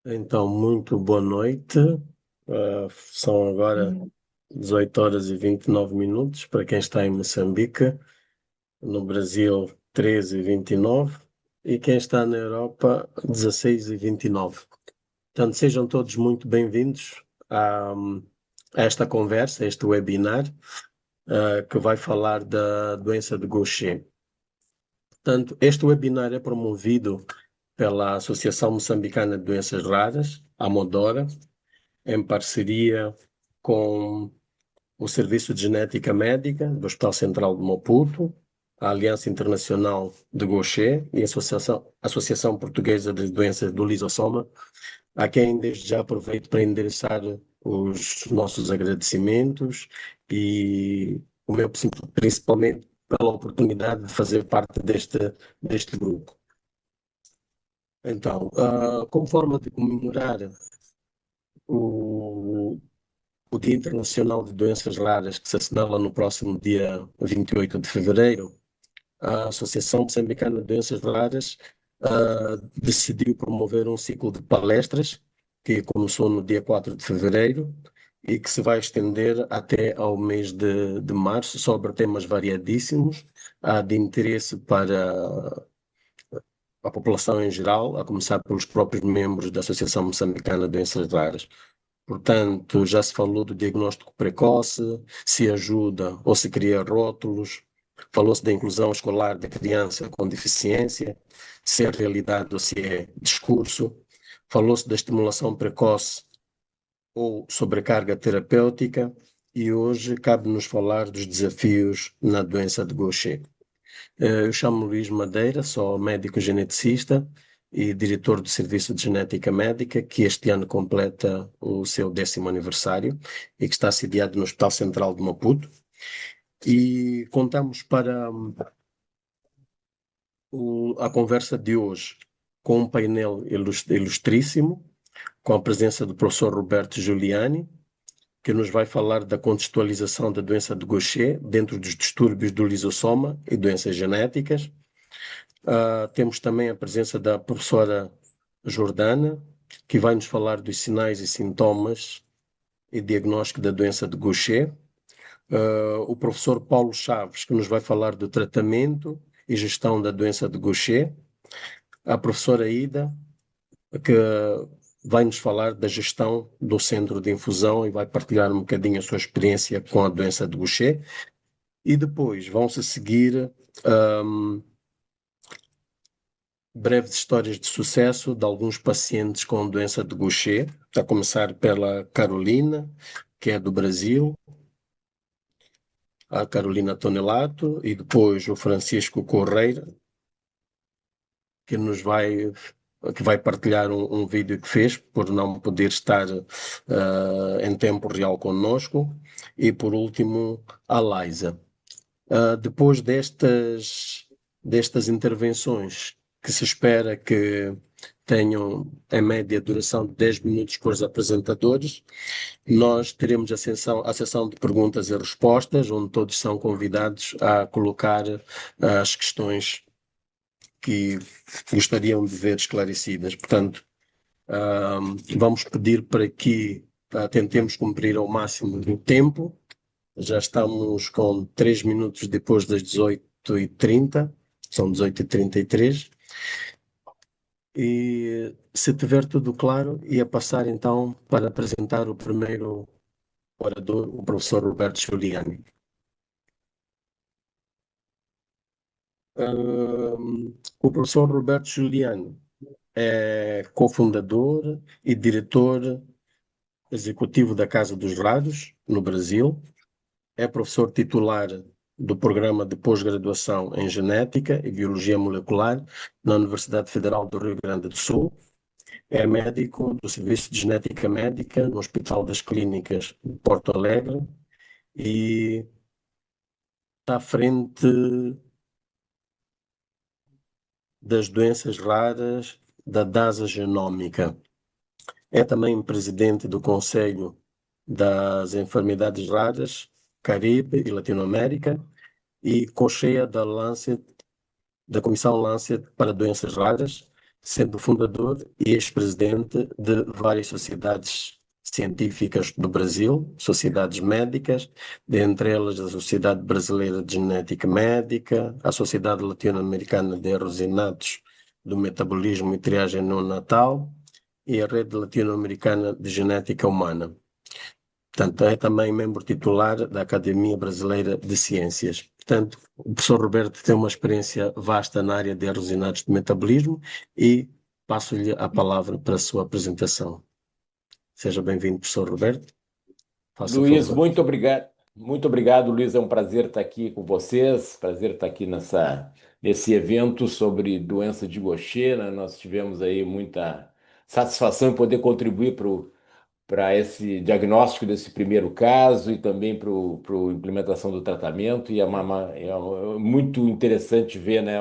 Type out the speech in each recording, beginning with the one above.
Então, muito boa noite. São agora 18 horas e 29 minutos para quem está em Moçambique, no Brasil 13 e 29 e quem está na Europa 16 e 29. Portanto, sejam todos muito bem-vindos a esta conversa, a este webinar, que vai falar da doença de Gaucher. Portanto, este webinar é promovido pela Associação Moçambicana de Doenças Raras, a Amodora, em parceria com o Serviço de Genética Médica do Hospital Central de Maputo, a Aliança Internacional de Gaucher e a Associação Portuguesa de Doenças do Lisossoma, a quem desde já aproveito para endereçar os nossos agradecimentos e o meu principalmente pela oportunidade de fazer parte deste grupo. Então, como forma de comemorar o o Dia Internacional de Doenças Raras, que se assinala no próximo dia 28 de fevereiro, a Associação Moçambicana de Doenças Raras decidiu promover um ciclo de palestras que começou no dia 4 de fevereiro e que se vai estender até ao mês de março sobre temas variadíssimos, de interesse para a população em geral, a começar pelos próprios membros da Associação Moçambicana de Doenças Raras. Portanto, já se falou do diagnóstico precoce, se ajuda ou se cria rótulos, falou-se da inclusão escolar da criança com deficiência, se é realidade ou se é discurso, falou-se da estimulação precoce ou sobrecarga terapêutica, e hoje cabe-nos falar dos desafios na doença de Gaucher. Eu chamo-me Luís Madeira, sou médico geneticista e diretor do Serviço de Genética Médica, que este ano completa o seu 10º aniversário e que está sediado no Hospital Central de Maputo. E contamos para a conversa de hoje com um painel ilustríssimo, com a presença do professor Roberto Giuliani, que nos vai falar da contextualização da doença de Gaucher dentro dos distúrbios do lisossoma e doenças genéticas. Temos também a presença da professora Jordana, que vai nos falar dos sinais e sintomas e diagnóstico da doença de Gaucher. O professor Paulo Chaves, que nos vai falar do tratamento e gestão da doença de Gaucher. A professora Ida, que vai nos falar da gestão do centro de infusão e vai partilhar um bocadinho a sua experiência com a doença de Gaucher. E depois vão-se seguir breves histórias de sucesso de alguns pacientes com doença de Gaucher, a começar pela Carolina, que é do Brasil, a Carolina Tonelato, e depois o Francisco Correia, que vai partilhar um vídeo que fez por não poder estar em tempo real conosco, e por último a Liza. Depois destas intervenções, que se espera que tenham, em média, duração de 10 minutos com os apresentadores, nós teremos a sessão de perguntas e respostas, onde todos são convidados a colocar as questões que gostariam de ver esclarecidas. Portanto, vamos pedir para que tentemos cumprir ao máximo o tempo. Já estamos com 3 minutos depois das 18h30, são 18h33. E se tiver tudo claro, ia passar então para apresentar o primeiro orador, o professor Roberto Giuliani. O professor Roberto Giuliani é cofundador e diretor executivo da Casa dos Raros, no Brasil. É professor titular do Programa de Pós-Graduação em Genética e Biologia Molecular na Universidade Federal do Rio Grande do Sul. É médico do Serviço de Genética Médica no Hospital das Clínicas de Porto Alegre e está à frente das doenças raras da DASA Genómica. É também presidente do Conselho das Enfermidades Raras, Caribe e Latinoamérica e concheia da Comissão Lancet para Doenças Raras, sendo fundador e ex-presidente de várias sociedades científicas do Brasil, sociedades médicas, dentre elas a Sociedade Brasileira de Genética Médica, a Sociedade Latino-Americana de Erros Inatos do Metabolismo e Triagem Neonatal e a Rede Latino-Americana de Genética Humana. Portanto, é também membro titular da Academia Brasileira de Ciências. Portanto, o professor Roberto tem uma experiência vasta na área de erros inatos de metabolismo e passo-lhe a palavra para a sua apresentação. Seja bem-vindo, professor Roberto. Faça o Luiz, favor. muito obrigado. Muito obrigado, Luiz. É um prazer estar aqui com vocês, prazer estar aqui nesse evento sobre doença de Gaucher, né? Nós tivemos aí muita satisfação em poder contribuir para esse diagnóstico desse primeiro caso e também para a implementação do tratamento. E é muito interessante ver, né,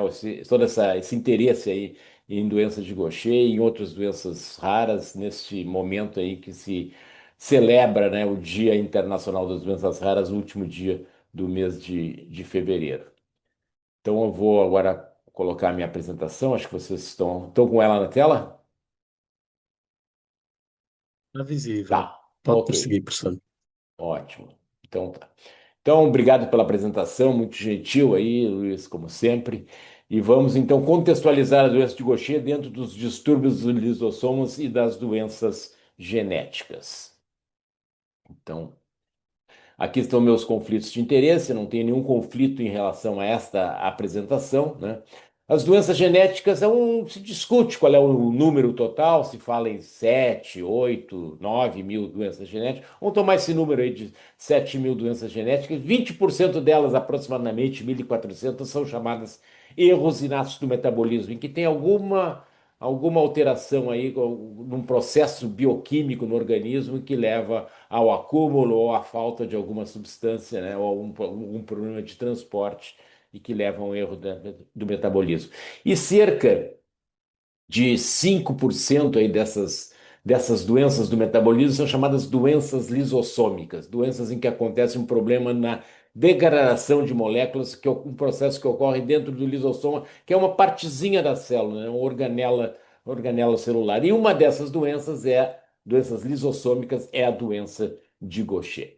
todo esse interesse aí em doenças de Gaucher e em outras doenças raras neste momento aí que se celebra, né, o Dia Internacional das Doenças Raras, o último dia do mês de fevereiro. Então eu vou agora colocar a minha apresentação, acho que vocês estão com ela na tela? Está visível. Tá, Pode ok. prosseguir, professor. Ótimo. Então tá. Então, obrigado pela apresentação, muito gentil aí, Luiz, como sempre. E vamos então contextualizar a doença de Gaucher dentro dos distúrbios dos lisossomos e das doenças genéticas. Então, aqui estão meus conflitos de interesse, não tenho nenhum conflito em relação a esta apresentação, né? As doenças genéticas se discute qual é o número total, se fala em 7, 8, 9 mil doenças genéticas. Vamos tomar esse número aí de 7 mil doenças genéticas, 20% delas, aproximadamente 1.400, são chamadas erros inatos do metabolismo, em que tem alguma alteração aí num processo bioquímico no organismo que leva ao acúmulo ou à falta de alguma substância, né, ou algum problema de transporte e que leva a um erro do metabolismo. E cerca de 5% aí dessas doenças do metabolismo são chamadas doenças lisossômicas, doenças em que acontece um problema na degradação de moléculas, que é um processo que ocorre dentro do lisossoma, que é uma partezinha da célula, né, uma organela celular. E uma dessas doenças lisossômicas, é a doença de Gaucher.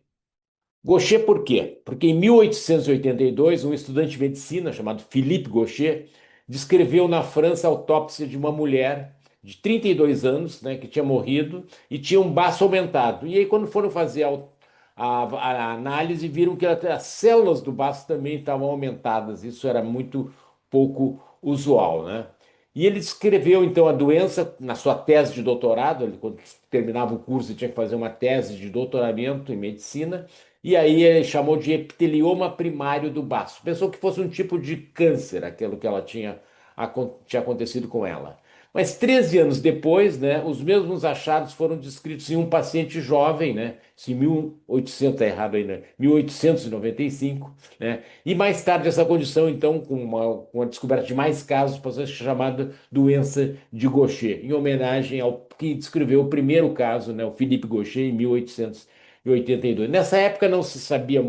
Gaucher por quê? Porque em 1882, um estudante de medicina chamado Philippe Gaucher descreveu na França a autópsia de uma mulher de 32 anos, né, que tinha morrido e tinha um baço aumentado. E aí, quando foram fazer a análise, viram que as células do baço também estavam aumentadas. Isso era muito pouco usual, né? E ele descreveu então a doença na sua tese de doutorado. Ele, quando terminava o curso, ele tinha que fazer uma tese de doutoramento em medicina. E aí ele chamou de epitelioma primário do baço. Pensou que fosse um tipo de câncer, aquilo que tinha acontecido com ela. Mas 13 anos depois, né, os mesmos achados foram descritos em um paciente jovem, né, isso em 1800, tá errado aí, né, 1895, né, e mais tarde essa condição, então, com a descoberta de mais casos, passou a ser chamada doença de Gaucher, em homenagem ao que descreveu o primeiro caso, né, o Philippe Gaucher, em 1882. Nessa época não se sabia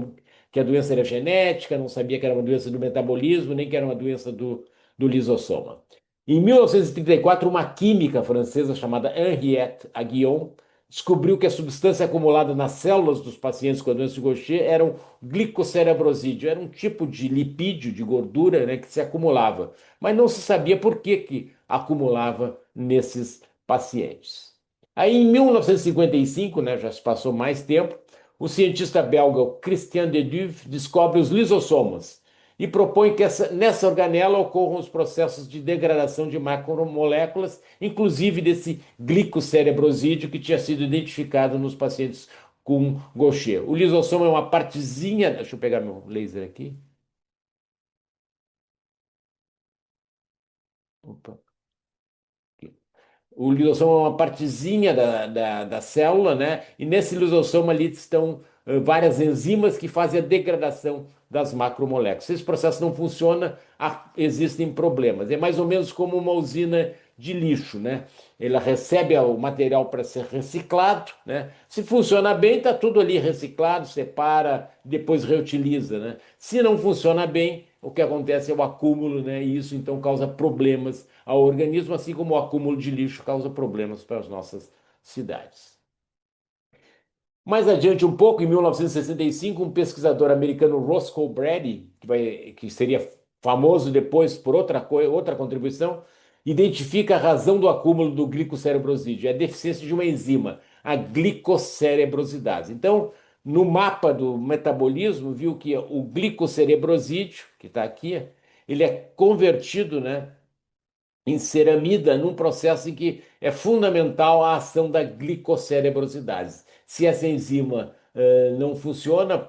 que a doença era genética, não sabia que era uma doença do metabolismo, nem que era uma doença do lisossoma. Em 1934, uma química francesa chamada Henriette Aguillon descobriu que a substância acumulada nas células dos pacientes com a doença de Gaucher era um glicocerebrosídeo, era um tipo de lipídio, de gordura, né, que se acumulava, mas não se sabia por que acumulava nesses pacientes. Aí, em 1955, né, já se passou mais tempo, o cientista belga Christian de Duve descobre os lisossomas e propõe que nessa organela ocorram os processos de degradação de macromoléculas, inclusive desse glicocerebrosídeo que tinha sido identificado nos pacientes com Gaucher. O lisossoma é uma partezinha. Deixa eu pegar meu laser aqui. Opa. O lisossoma é uma partezinha da célula, né? E nesse lisossoma ali estão várias enzimas que fazem a degradação das macromoléculas. Se esse processo não funciona, existem problemas. É mais ou menos como uma usina de lixo, né? Ela recebe o material para ser reciclado, né? Se funciona bem, está tudo ali reciclado, separa, depois reutiliza, né? Se não funciona bem, o que acontece é o acúmulo, né? E isso então causa problemas ao organismo, assim como o acúmulo de lixo causa problemas para as nossas cidades. Mais adiante um pouco, em 1965, um pesquisador americano, Roscoe Brady, que seria famoso depois por outra contribuição, identifica a razão do acúmulo do glicocerebrosídeo, é a deficiência de uma enzima, a glicocerebrosidase. Então, no mapa do metabolismo, viu que o glicocerebrosídeo, que está aqui, ele é convertido, né, em ceramida num processo em que é fundamental a ação da glicocerebrosidase. Se essa enzima não funciona,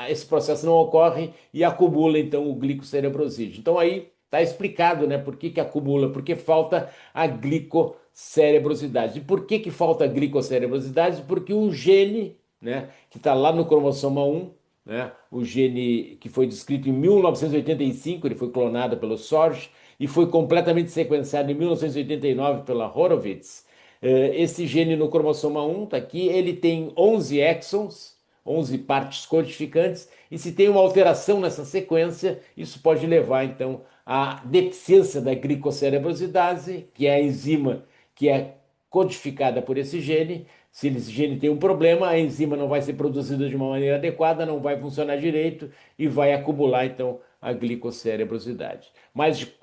esse processo não ocorre e acumula então o glicocerebrosídeo. Então aí está explicado, né, por que que acumula, porque falta a glicocerebrosidade. E por que que falta a glicocerebrosidade? Porque um gene, né, que está lá no cromossoma 1, né, o gene que foi descrito em 1985, ele foi clonado pelo Sorge e foi completamente sequenciado em 1989 pela Horowitz. Esse gene no cromossoma 1 está aqui, ele tem 11 exons, 11 partes codificantes, e se tem uma alteração nessa sequência, isso pode levar então à deficiência da glicocerebrosidase, que é a enzima que é codificada por esse gene. Se esse gene tem um problema, a enzima não vai ser produzida de uma maneira adequada, não vai funcionar direito e vai acumular então a glicocerebrosidade.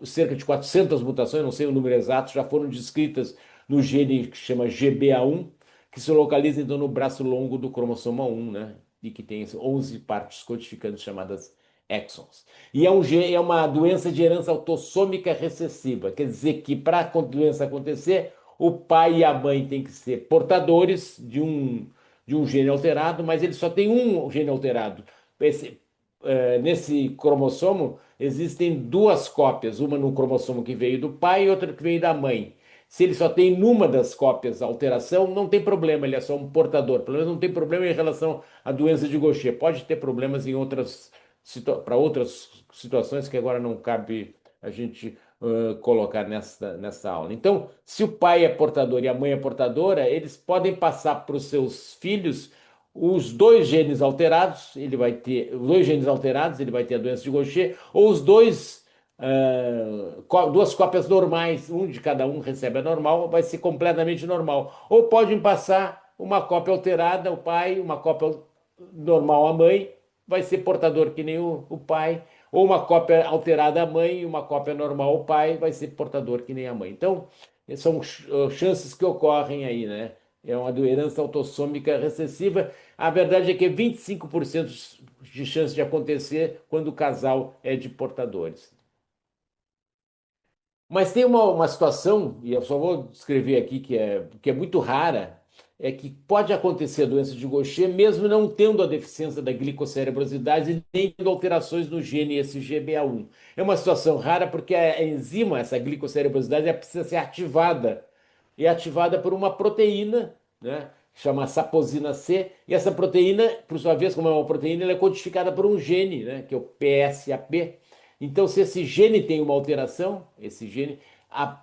Cerca de 400 mutações, não sei o número exato, já foram descritas no gene que chama GBA1, que se localiza então no braço longo do cromossoma 1, né? E que tem 11 partes codificantes chamadas exons. E é uma doença de herança autossômica recessiva, quer dizer que para a doença acontecer, o pai e a mãe têm que ser portadores de um gene alterado, mas ele só tem um gene alterado. Nesse cromossomo existem duas cópias, uma no cromossomo que veio do pai e outra que veio da mãe. Se ele só tem numa das cópias alteração, não tem problema, ele é só um portador. Pelo menos não tem problema em relação à doença de Gaucher. Pode ter problemas em para outras situações que agora não cabe a gente colocar nessa aula. Então, se o pai é portador e a mãe é portadora, eles podem passar para os seus filhos os dois genes alterados, ele vai ter os dois genes alterados, ele vai ter a doença de Gaucher, ou os dois duas cópias normais, um de cada um recebe a normal, vai ser completamente normal. Ou podem passar uma cópia alterada, o pai, uma cópia normal, a mãe, vai ser portador que nem o pai, ou uma cópia alterada a mãe e uma cópia normal o pai, vai ser portador que nem a mãe. Então, são chances que ocorrem aí, né? É uma herança autossômica recessiva. A verdade é que é 25% de chance de acontecer quando o casal é de portadores. Mas tem uma situação, e eu só vou descrever aqui, que é muito rara, é que pode acontecer a doença de Gaucher mesmo não tendo a deficiência da glicocerebrosidase e nem tendo alterações no gene SGBA1. É uma situação rara porque a enzima, essa glicocerebrosidase, ela precisa ser ativada. E é ativada por uma proteína, né, que chama saposina C, e essa proteína, por sua vez, como é uma proteína, ela é codificada por um gene, né, que é o PSAP. Então, se esse gene tem uma alteração, esse gene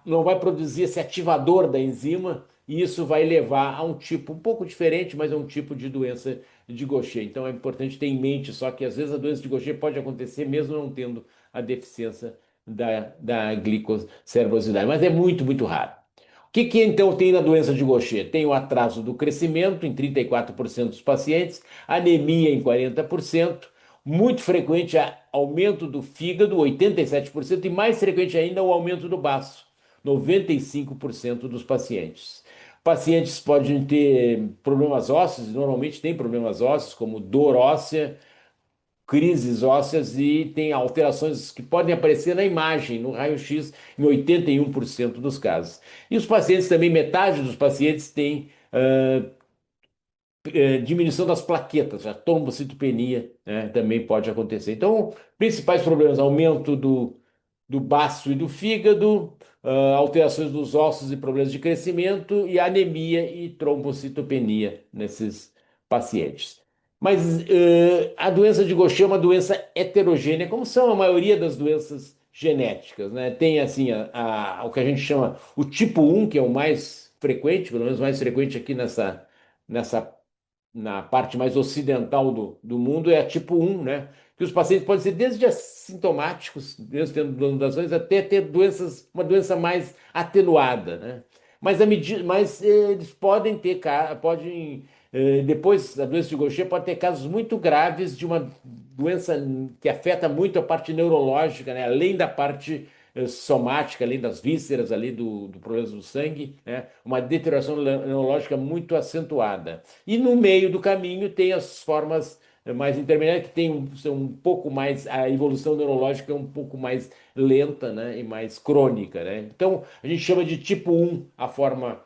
não vai produzir esse ativador da enzima, e isso vai levar a um tipo um pouco diferente, mas é um tipo de doença de Gaucher. Então, é importante ter em mente só que às vezes a doença de Gaucher pode acontecer mesmo não tendo a deficiência da glicocerebrosidade, mas é muito, muito raro. O que então tem na doença de Gaucher? Tem o atraso do crescimento em 34% dos pacientes, anemia em 40%, muito frequente aumento do fígado, 87%, e mais frequente ainda o aumento do baço, 95% dos pacientes. Pacientes podem ter problemas ósseos, normalmente tem problemas ósseos, como dor óssea, crises ósseas e tem alterações que podem aparecer na imagem, no raio-x, em 81% dos casos. E os pacientes também, metade dos pacientes têm diminuição das plaquetas, a trombocitopenia, né, também pode acontecer. Então, principais problemas, aumento do baço e do fígado, alterações dos ossos e problemas de crescimento, e anemia e trombocitopenia nesses pacientes. Mas a doença de Gaucher é uma doença heterogênea, como são a maioria das doenças genéticas, né? Tem assim o que a gente chama o tipo 1, que é o mais frequente, pelo menos mais frequente aqui nessa na parte mais ocidental do mundo, é a tipo 1, né? que os pacientes podem ser desde assintomáticos, mesmo tendo doenças, até ter uma doença mais atenuada, né? Eles podem ter, depois a doença de Gaucher pode ter casos muito graves de uma doença que afeta muito a parte neurológica, né? Além da parte somática, além das vísceras ali do problema do sangue, né? Uma deterioração neurológica muito acentuada. E no meio do caminho tem as formas mais intermediárias que são um pouco mais, a evolução neurológica é um pouco mais lenta, né? E mais crônica, né? Então a gente chama de tipo um a forma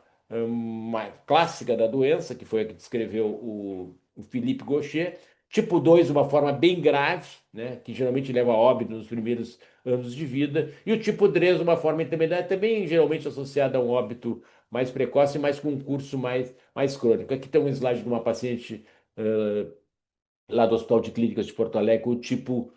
mais clássica da doença, que foi a que descreveu o Philippe Gaucher. Tipo 2 uma forma bem grave, né, que geralmente leva a óbito nos primeiros anos de vida. E o tipo 3 uma forma intermediária, também geralmente associada a um óbito mais precoce, mas com um curso mais crônico. Aqui tem um slide de uma paciente lá do Hospital de Clínicas de Porto Alegre, o tipo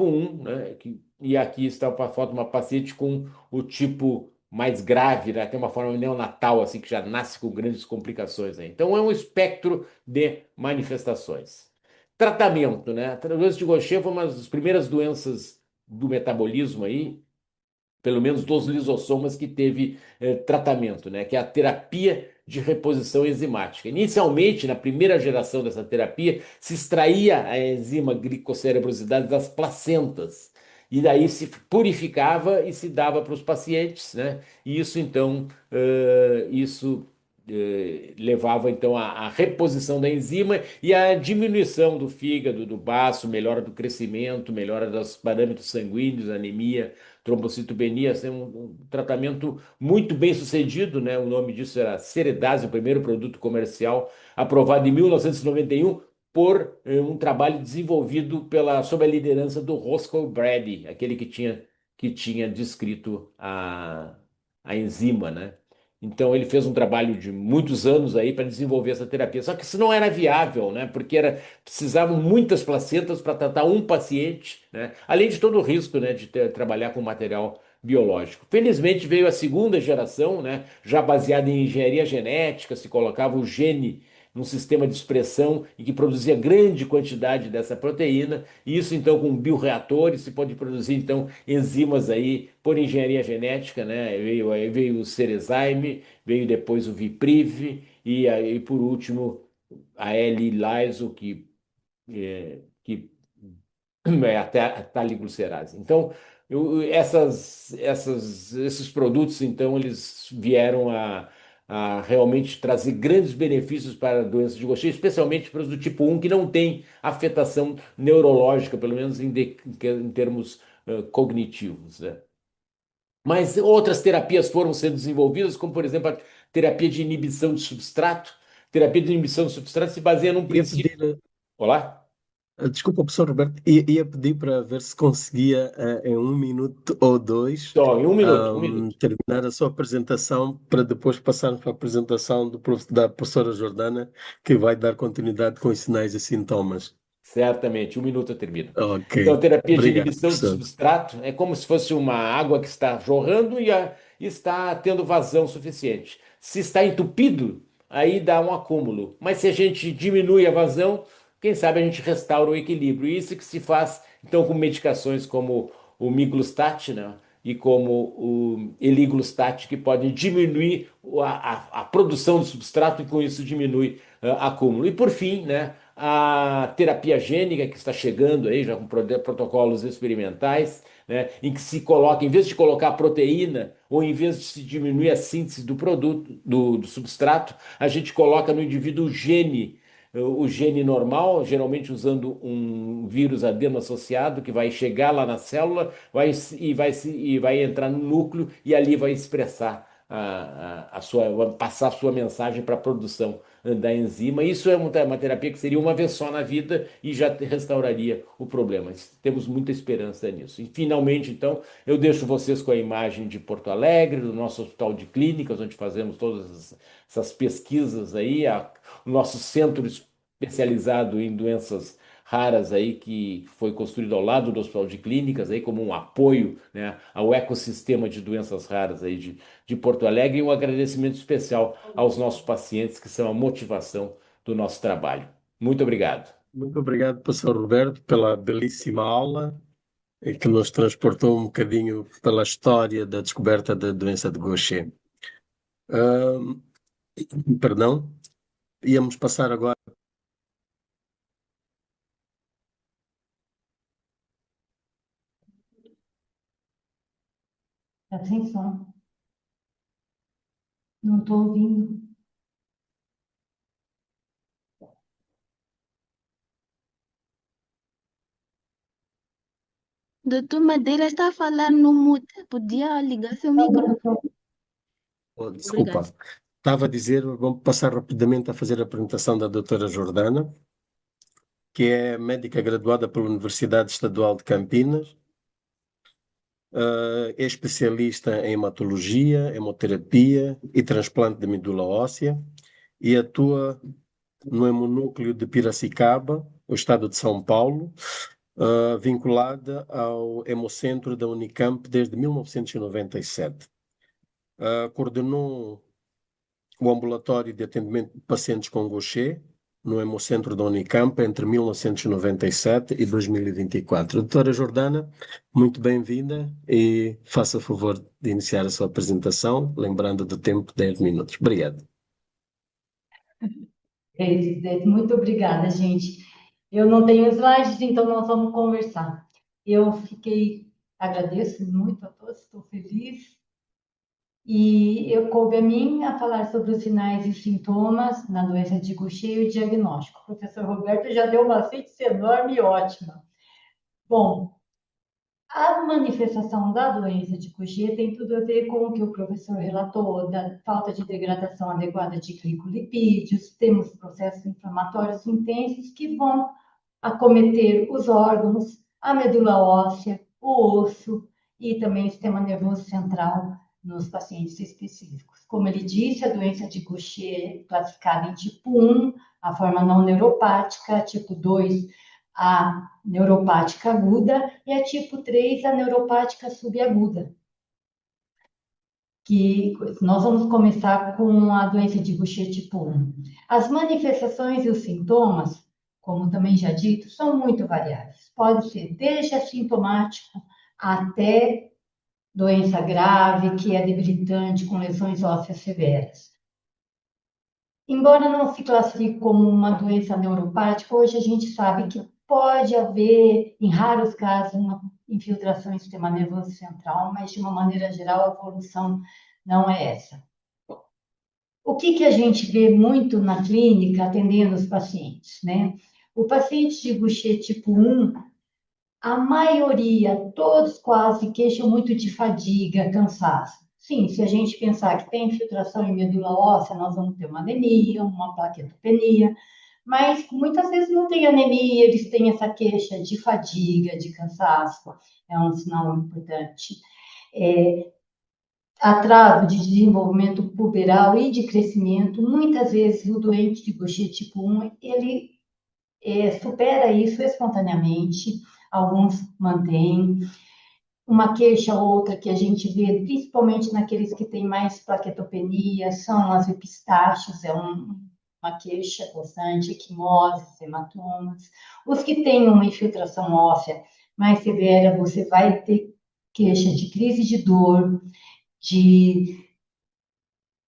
um, né? E aqui está a foto de uma paciente com o tipo mais grave, né? Tem uma forma neonatal, assim, que já nasce com grandes complicações, né? Então é um espectro de manifestações. Tratamento, né? A doença de Gaucher foi uma das primeiras doenças do metabolismo aí, pelo menos dos lisossomas que teve tratamento, né? Que é a terapia de reposição enzimática. Inicialmente, na primeira geração dessa terapia, se extraía a enzima glicocerebrosidase das placentas. E daí se purificava e se dava para os pacientes, né? E isso então, levava então à reposição da enzima e à diminuição do fígado, do baço, melhora do crescimento, melhora dos parâmetros sanguíneos, anemia, trombocitopenia, assim, um tratamento muito bem sucedido, né? O nome disso era Ceredase, o primeiro produto comercial aprovado em 1991 por um trabalho desenvolvido sob a liderança do Roscoe Brady, aquele que tinha descrito a enzima, né? Então ele fez um trabalho de muitos anos aí para desenvolver essa terapia. Só que isso não era viável, né? Porque precisavam muitas placentas para tratar um paciente, né? Além de todo o risco, né, de trabalhar com material biológico. Felizmente veio a segunda geração, né, já baseada em engenharia genética, se colocava o gene num sistema de expressão e que produzia grande quantidade dessa proteína, e isso então com bioreatores se pode produzir então enzimas aí por engenharia genética, né? Aí veio o Cerezyme, veio depois o Vipriv e aí por último a L-Liso que é a taliglucerase. Então, esses produtos, então, eles vieram a realmente trazer grandes benefícios para a doença de Gaucher, especialmente para os do tipo um que não tem afetação neurológica, pelo menos em termos cognitivos, né? Mas outras terapias foram sendo desenvolvidas, como, por exemplo, a terapia de inibição de substrato. Terapia de inibição de substrato se baseia num Ia princípio. pedir, Olá? desculpa, professor Roberto, ia pedir para ver se conseguia, em 1 minuto ou dois, Só, em um minuto, um minuto. terminar a sua apresentação para depois passarmos para a apresentação da professora Jordana, que vai dar continuidade com os sinais e sintomas. Certamente, um minuto eu termino. Ok. Então, a terapia de Obrigado, inibição de professor. substrato é como se fosse uma água que está jorrando e está tendo vazão suficiente. Se está entupido, aí dá um acúmulo. Mas se a gente diminui a vazão, quem sabe a gente restaura o equilíbrio. E isso que se faz, então, com medicações como o miglustat, né? E como o eliglustat, que podem diminuir a produção de substrato e com isso diminui acúmulo. E por fim, né? A terapia gênica que está chegando aí, já com protocolos experimentais, né, em que se coloca, em vez de colocar proteína, ou em vez de se diminuir a síntese do produto, do substrato, a gente coloca no indivíduo o gene normal, geralmente usando um vírus adeno associado que vai chegar lá na célula e vai entrar no núcleo e ali vai expressar passar a sua mensagem para a produção da enzima. Isso é uma terapia que seria uma vez só na vida e já restauraria o problema. Temos muita esperança nisso. E finalmente, então, eu deixo vocês com a imagem de Porto Alegre, do nosso hospital de clínicas, onde fazemos todas essas pesquisas aí, o nosso centro especializado em doenças raras aí que foi construído ao lado do Hospital de Clínicas aí como um apoio, né, ao ecossistema de doenças raras aí de Porto Alegre, e um agradecimento especial aos nossos pacientes que são a motivação do nosso trabalho. Muito obrigado. Muito obrigado, professor Roberto, pela belíssima aula e que nos transportou um bocadinho pela história da descoberta da doença de Gaucher. Ahm, Perdão, íamos passar agora. Tá sem som. Não estou ouvindo. Doutor Madeira está a falar no mute. Podia ligar seu microfone. Oh, desculpa, Obrigada. estava a dizer, vamos passar rapidamente a fazer a apresentação da doutora Jordana, que é médica graduada pela Universidade Estadual de Campinas, é especialista em hematologia, hemoterapia e transplante de medula óssea e atua no hemonúcleo de Piracicaba, o estado de São Paulo, vinculada ao Hemocentro da Unicamp desde 1997. Coordenou o ambulatório de atendimento de pacientes com Gaucher no Hemocentro da Unicamp entre 1997 e 2024. Doutora Jordana, muito bem-vinda e faça favor de iniciar a sua apresentação, lembrando do tempo de 10 minutos. Obrigado. Muito obrigada, gente. Eu não tenho slides, então nós vamos conversar. Agradeço muito a todos, estou feliz. E coube a mim a falar sobre os sinais e sintomas na doença de Gaucher e o diagnóstico. O professor Roberto já deu uma síntese enorme e ótima. Bom, a manifestação da doença de Gaucher tem tudo a ver com o que o professor relatou, da falta de degradação adequada de glicolipídios, temos processos inflamatórios intensos que vão acometer os órgãos, a medula óssea, o osso e também o sistema nervoso central nos pacientes específicos. Como ele disse, a doença de Gaucher é classificada em tipo 1, a forma não neuropática, tipo 2, a neuropática aguda, e a tipo 3, a neuropática subaguda. Que nós vamos começar com a doença de Gaucher tipo 1. As manifestações e os sintomas, como também já dito, são muito variáveis. Pode ser desde assintomático até doença grave, que é debilitante, com lesões ósseas severas. Embora não se classifique como uma doença neuropática, hoje a gente sabe que pode haver, em raros casos, uma infiltração em sistema nervoso central, mas de uma maneira geral a evolução não é essa. O que a gente vê muito na clínica atendendo os pacientes, né? O paciente de Gaucher tipo 1, a maioria, todos quase, queixam muito de fadiga, cansaço. Sim, se a gente pensar que tem infiltração em medula óssea, nós vamos ter uma anemia, uma plaquetopenia, mas muitas vezes não tem anemia, eles têm essa queixa de fadiga, de cansaço, é um sinal importante. Atraso de desenvolvimento puberal e de crescimento, muitas vezes o doente de Gaucher tipo 1, ele supera isso espontaneamente, alguns mantêm. Uma queixa ou outra que a gente vê, principalmente naqueles que têm mais plaquetopenia, são as epistaxes, uma queixa constante, equimoses, hematomas. Os que têm uma infiltração óssea mais severa, você vai ter queixa de crise de dor,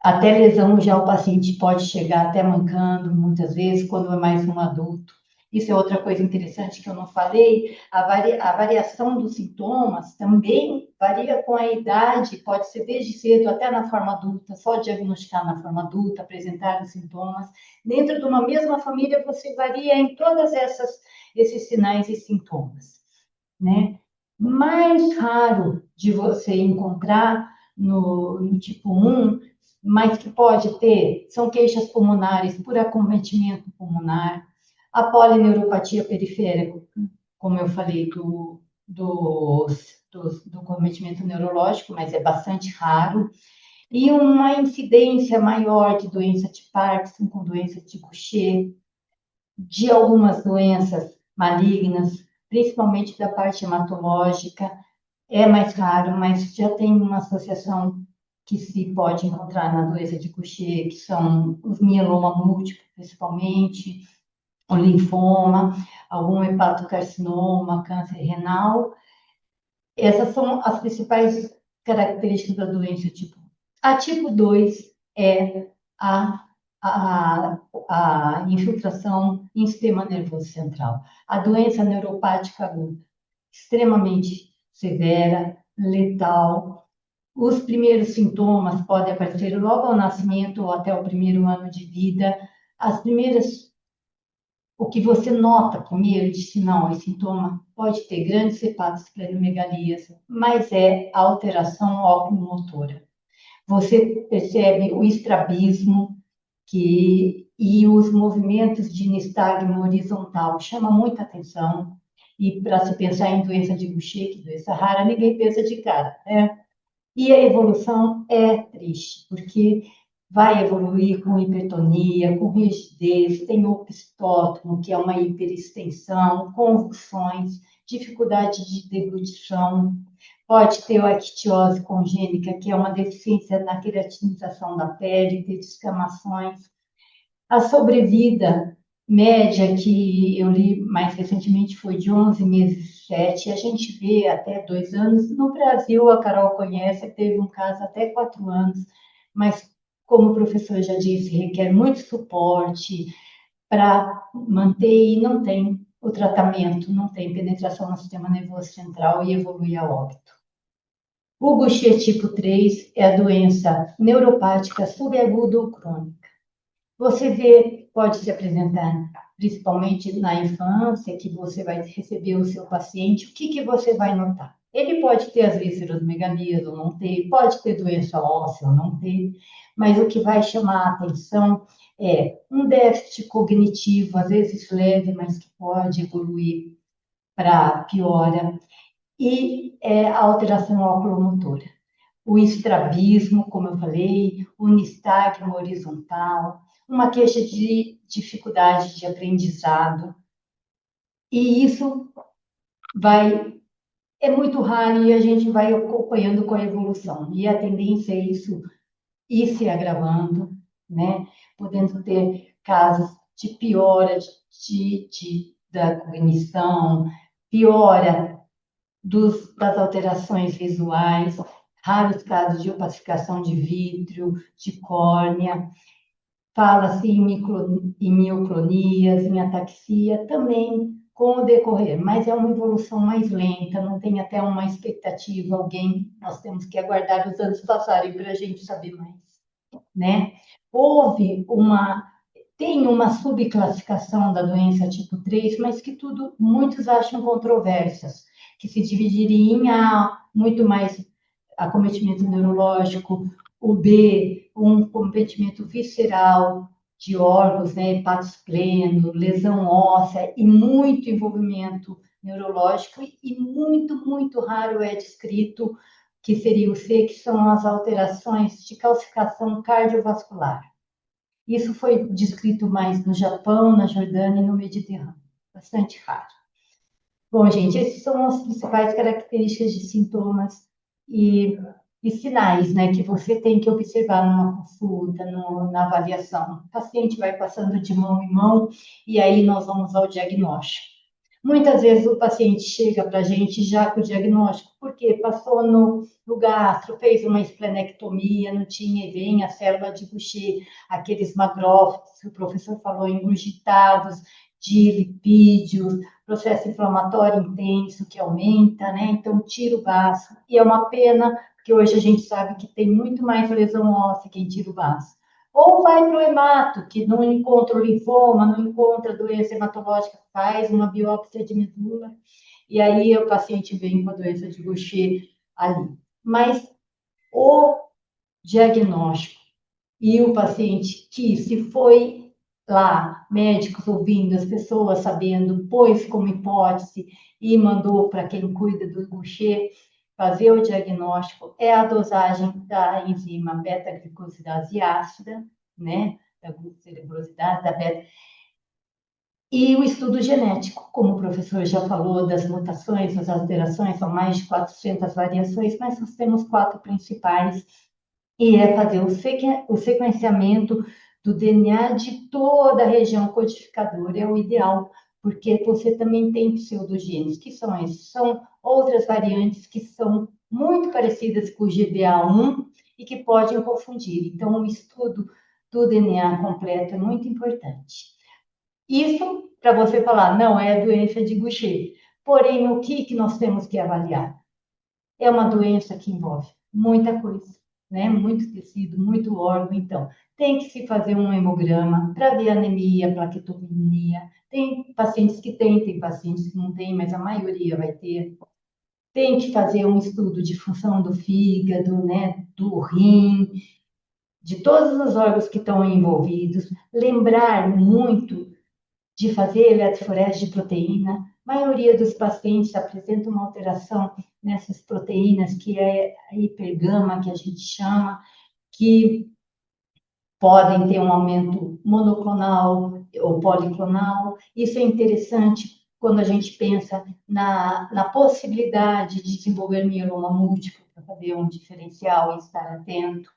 até lesão, já o paciente pode chegar até mancando, muitas vezes, quando é mais um adulto. Isso é outra coisa interessante que eu não falei, a variação dos sintomas também varia com a idade, pode ser desde cedo até na forma adulta, só diagnosticar na forma adulta, apresentar os sintomas. Dentro de uma mesma família, você varia em todas esses sinais e sintomas, né? Mais raro de você encontrar no tipo 1, mas que pode ter, são queixas pulmonares por acometimento pulmonar, a polineuropatia periférica, como eu falei, do cometimento neurológico, mas é bastante raro, e uma incidência maior de doença de Parkinson com doença de Gaucher, de algumas doenças malignas, principalmente da parte hematológica, é mais raro, mas já tem uma associação que se pode encontrar na doença de Gaucher, que são os mieloma múltiplo, principalmente, o linfoma, algum hepatocarcinoma, câncer renal. Essas são as principais características da doença tipo 1. A tipo 2 é a infiltração em sistema nervoso central. A doença neuropática aguda, extremamente severa, letal. Os primeiros sintomas podem aparecer logo ao nascimento ou até o primeiro ano de vida. O que você nota primeiro de sinal e sintoma pode ter grandes hepatospleninomegalias, mas é a alteração oculomotora. Você percebe o estrabismo e os movimentos de nistagmo horizontal. Chama muita atenção. E para se pensar em doença de Gaucher, que doença rara, ninguém pensa de cara, né? E a evolução é triste, porque vai evoluir com hipertonia, com rigidez, tem opistótomo, que é uma hiperextensão, convulsões, dificuldade de deglutição, pode ter a ictiose congênica, que é uma deficiência na queratinização da pele, ter descamações. A sobrevida média que eu li mais recentemente foi de 11 meses, 7, a gente vê até 2 anos. No Brasil, a Carol conhece, teve um caso até 4 anos, mas, como o professor já disse, requer muito suporte para manter e não tem o tratamento, não tem penetração no sistema nervoso central e evolui a óbito. O Gaucher tipo 3 é a doença neuropática subaguda ou crônica. Você vê, pode se apresentar principalmente na infância, que você vai receber o seu paciente, o que você vai notar? Ele pode ter as viscerosmegalias ou não ter, pode ter doença óssea ou não ter, mas o que vai chamar a atenção é um déficit cognitivo, às vezes leve, mas que pode evoluir para piora, e a alteração oculomotora. O estrabismo, como eu falei, o nistagmo horizontal, uma queixa de dificuldade de aprendizado. E isso é muito raro e a gente vai acompanhando com a evolução. E a tendência é isso ir se agravando, né? Podendo ter casos de piora da cognição, piora das alterações visuais, raros casos de opacificação de vítreo, de córnea, fala-se em mioclonias, em ataxia, também com o decorrer, mas é uma evolução mais lenta, não tem até uma expectativa, nós temos que aguardar os anos passarem para a gente saber mais, né? Tem uma subclassificação da doença tipo 3, mas que muitos acham controversas, que se dividiria em A, muito mais acometimento neurológico, o B, um cometimento visceral de órgãos, né, hepatospleno, lesão óssea e muito envolvimento neurológico e muito, muito raro é descrito, que seria o C, que são as alterações de calcificação cardiovascular. Isso foi descrito mais no Japão, na Jordânia e no Mediterrâneo, bastante raro. Bom, gente, essas são as principais características de sintomas e sinais, né, que você tem que observar numa consulta, na avaliação. O paciente vai passando de mão em mão e aí nós vamos ao diagnóstico. Muitas vezes o paciente chega para a gente já com o diagnóstico, porque passou no gastro, fez uma esplenectomia, não tinha, e vem a célula de Gaucher, aqueles magrófitos que o professor falou, engurgitados de lipídios, processo inflamatório intenso que aumenta, né? Então, tira o baço. E é uma pena, porque hoje a gente sabe que tem muito mais lesão óssea quem tira o baço. Ou vai para o hemato, que não encontra o linfoma, não encontra doença hematológica, faz uma biópsia de medula, e aí o paciente vem com a doença de Gaucher ali. Mas o diagnóstico e o paciente que se foi lá, médicos ouvindo, as pessoas sabendo, pôs como hipótese e mandou para quem cuida do Gaucher fazer o diagnóstico, é a dosagem da enzima beta-glicosidase ácida, né, da cerebrosidade, da beta, e o estudo genético, como o professor já falou, das mutações, das alterações, são mais de 400 variações, mas nós temos 4 principais, e é fazer o sequenciamento do DNA de toda a região codificadora, é o ideal, porque você também tem pseudogenes, que são esses, são outras variantes que são muito parecidas com o GBA1 e que podem confundir. Então, o estudo do DNA completo é muito importante. Isso para você falar, não é doença de Gaucher. Porém, o que nós temos que avaliar? É uma doença que envolve muita coisa, né? Muito tecido, muito órgão. Então, tem que se fazer um hemograma para ver anemia, plaquetomia. Tem pacientes que têm, tem pacientes que não têm, mas a maioria vai ter. Tem que fazer um estudo de função do fígado, né? Do rim, de todos os órgãos que estão envolvidos. Lembrar muito de fazer eletroforese de proteína. A maioria dos pacientes apresenta uma alteração nessas proteínas, que é a hipergama, que a gente chama, que podem ter um aumento monoclonal ou policlonal. Isso é interessante quando a gente pensa na possibilidade de desenvolver mieloma múltiplo, para saber um diferencial e estar atento.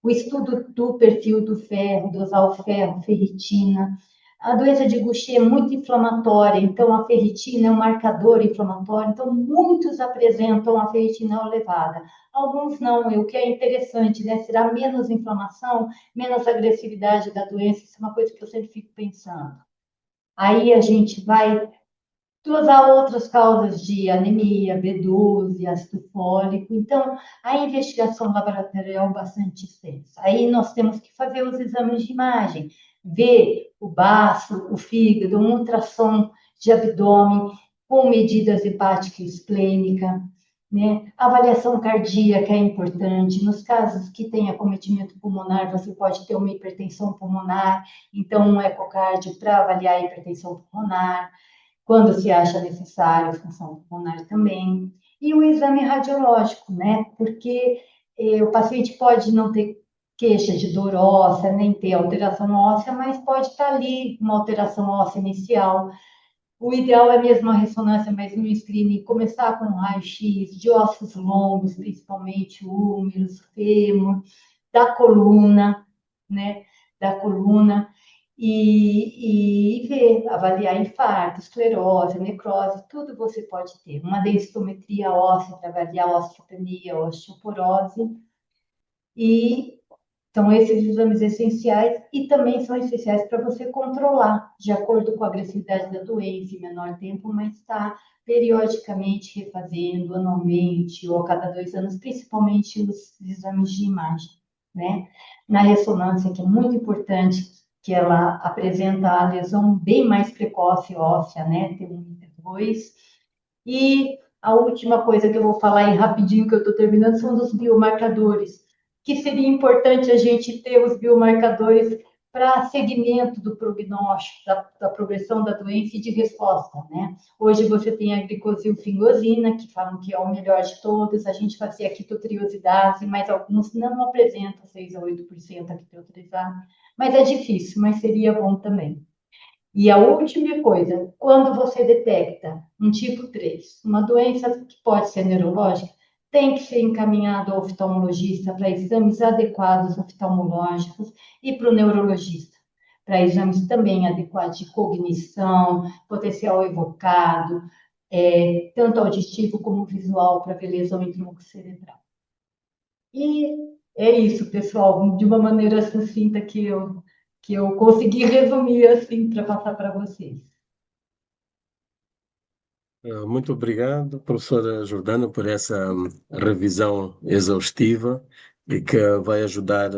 O estudo do perfil do ferro, dosar o ferro, ferritina. A doença de Gaucher é muito inflamatória, então a ferritina é um marcador inflamatório, então muitos apresentam a ferritina elevada, alguns não, e o que é interessante, né? Será menos inflamação, menos agressividade da doença, isso é uma coisa que eu sempre fico pensando. Aí a gente vai usar outras causas de anemia, B12, ácido fólico. Então, a investigação laboratorial é bastante extensa. Aí nós temos que fazer os exames de imagem, ver o baço, o fígado, um ultrassom de abdômen com medidas hepática e esplênica, né? A avaliação cardíaca é importante. Nos casos que tem acometimento pulmonar, você pode ter uma hipertensão pulmonar, então um ecocardio para avaliar a hipertensão pulmonar quando se acha necessário, função pulmonar também, e o exame radiológico, né? Porque o paciente pode não ter queixa de dor óssea, nem ter alteração óssea, mas pode estar ali uma alteração óssea inicial. O ideal é mesmo a ressonância, mas no screening começar com um raio-x de ossos longos, principalmente úmeros, fêmur, da coluna, né? Da coluna e ver, avaliar infarto, esclerose, necrose, tudo você pode ter. Uma densitometria óssea para avaliar osteopenia, osteoporose. E são esses exames essenciais e também são essenciais para você controlar, de acordo com a agressividade da doença, em menor tempo, mas está periodicamente refazendo, anualmente ou a cada 2 anos, principalmente os exames de imagem, né? Na ressonância, que é muito importante, que ela apresenta a lesão bem mais precoce óssea, né? T1 e T2. E a última coisa que eu vou falar aí rapidinho, que eu estou terminando, são dos biomarcadores, que seria importante a gente ter os biomarcadores para segmento do prognóstico, da progressão da doença e de resposta, né? Hoje você tem a glicosilfingosina, que falam que é o melhor de todos, a gente fazia a quitotriosidase, mas alguns não apresentam 6 a 8% a quitotriosidase, mas é difícil, mas seria bom também. E a última coisa, quando você detecta um tipo 3, uma doença que pode ser neurológica, tem que ser encaminhado ao oftalmologista para exames adequados oftalmológicos e para o neurologista, para exames também adequados de cognição, potencial evocado, tanto auditivo como visual, para ver lesão em tronco cerebral. E é isso, pessoal, de uma maneira sucinta que eu consegui resumir assim para passar para vocês. Muito obrigado, professora Jordana, por essa revisão exaustiva e que vai ajudar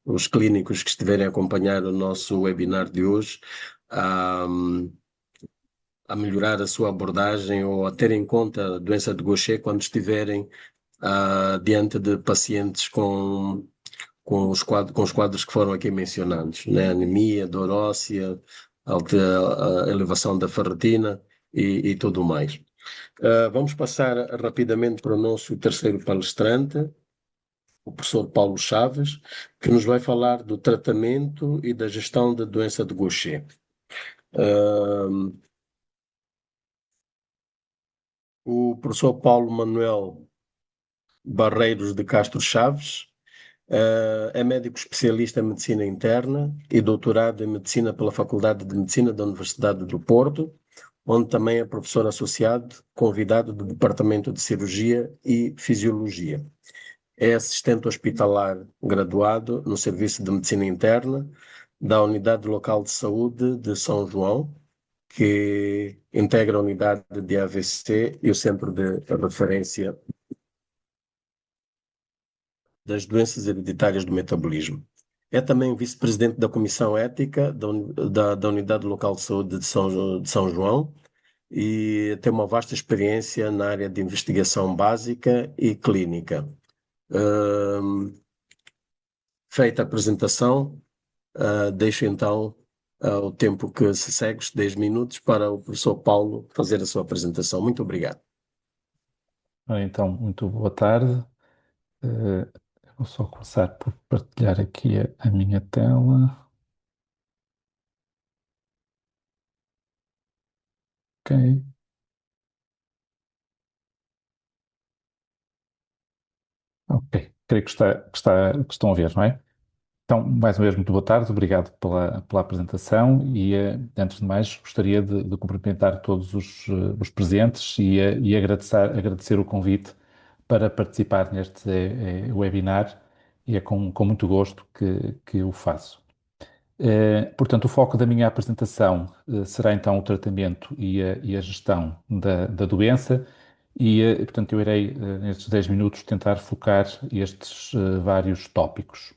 os clínicos que estiverem a acompanhar o nosso webinar de hoje a melhorar a sua abordagem ou a ter em conta a doença de Gaucher quando estiverem diante de pacientes com os quadros que foram aqui mencionados, né? Anemia, dor óssea, a elevação da ferritina e tudo mais. Vamos passar rapidamente para o nosso terceiro palestrante, o professor Paulo Chaves, que nos vai falar do tratamento e da gestão da doença de Gaucher. O professor Paulo Manuel Barreiros de Castro Chaves É médico especialista em medicina interna e doutorado em medicina pela Faculdade de Medicina da Universidade do Porto, onde também é professor associado, convidado do Departamento de Cirurgia e Fisiologia. É assistente hospitalar graduado no Serviço de Medicina Interna da Unidade Local de Saúde de São João, que integra a unidade de AVC e o Centro de Referência das Doenças Hereditárias do Metabolismo. É também vice-presidente da Comissão Ética da Unidade Local de Saúde de São João e tem uma vasta experiência na área de investigação básica e clínica. Feita a apresentação, deixo então o tempo que se segue, os 10 minutos, para o professor Paulo fazer a sua apresentação. Muito obrigado. Então, muito boa tarde. Vou só começar por partilhar aqui a minha tela. Ok. Ok. Creio que estão a ver, não é? Então, mais uma vez, muito boa tarde. Obrigado pela apresentação e, antes de mais, gostaria de cumprimentar todos os presentes e agradecer o convite para participar neste webinar e é com muito gosto que o faço. Portanto, o foco da minha apresentação será então o tratamento e a gestão da doença e, portanto, eu irei, nestes 10 minutos, tentar focar estes vários tópicos.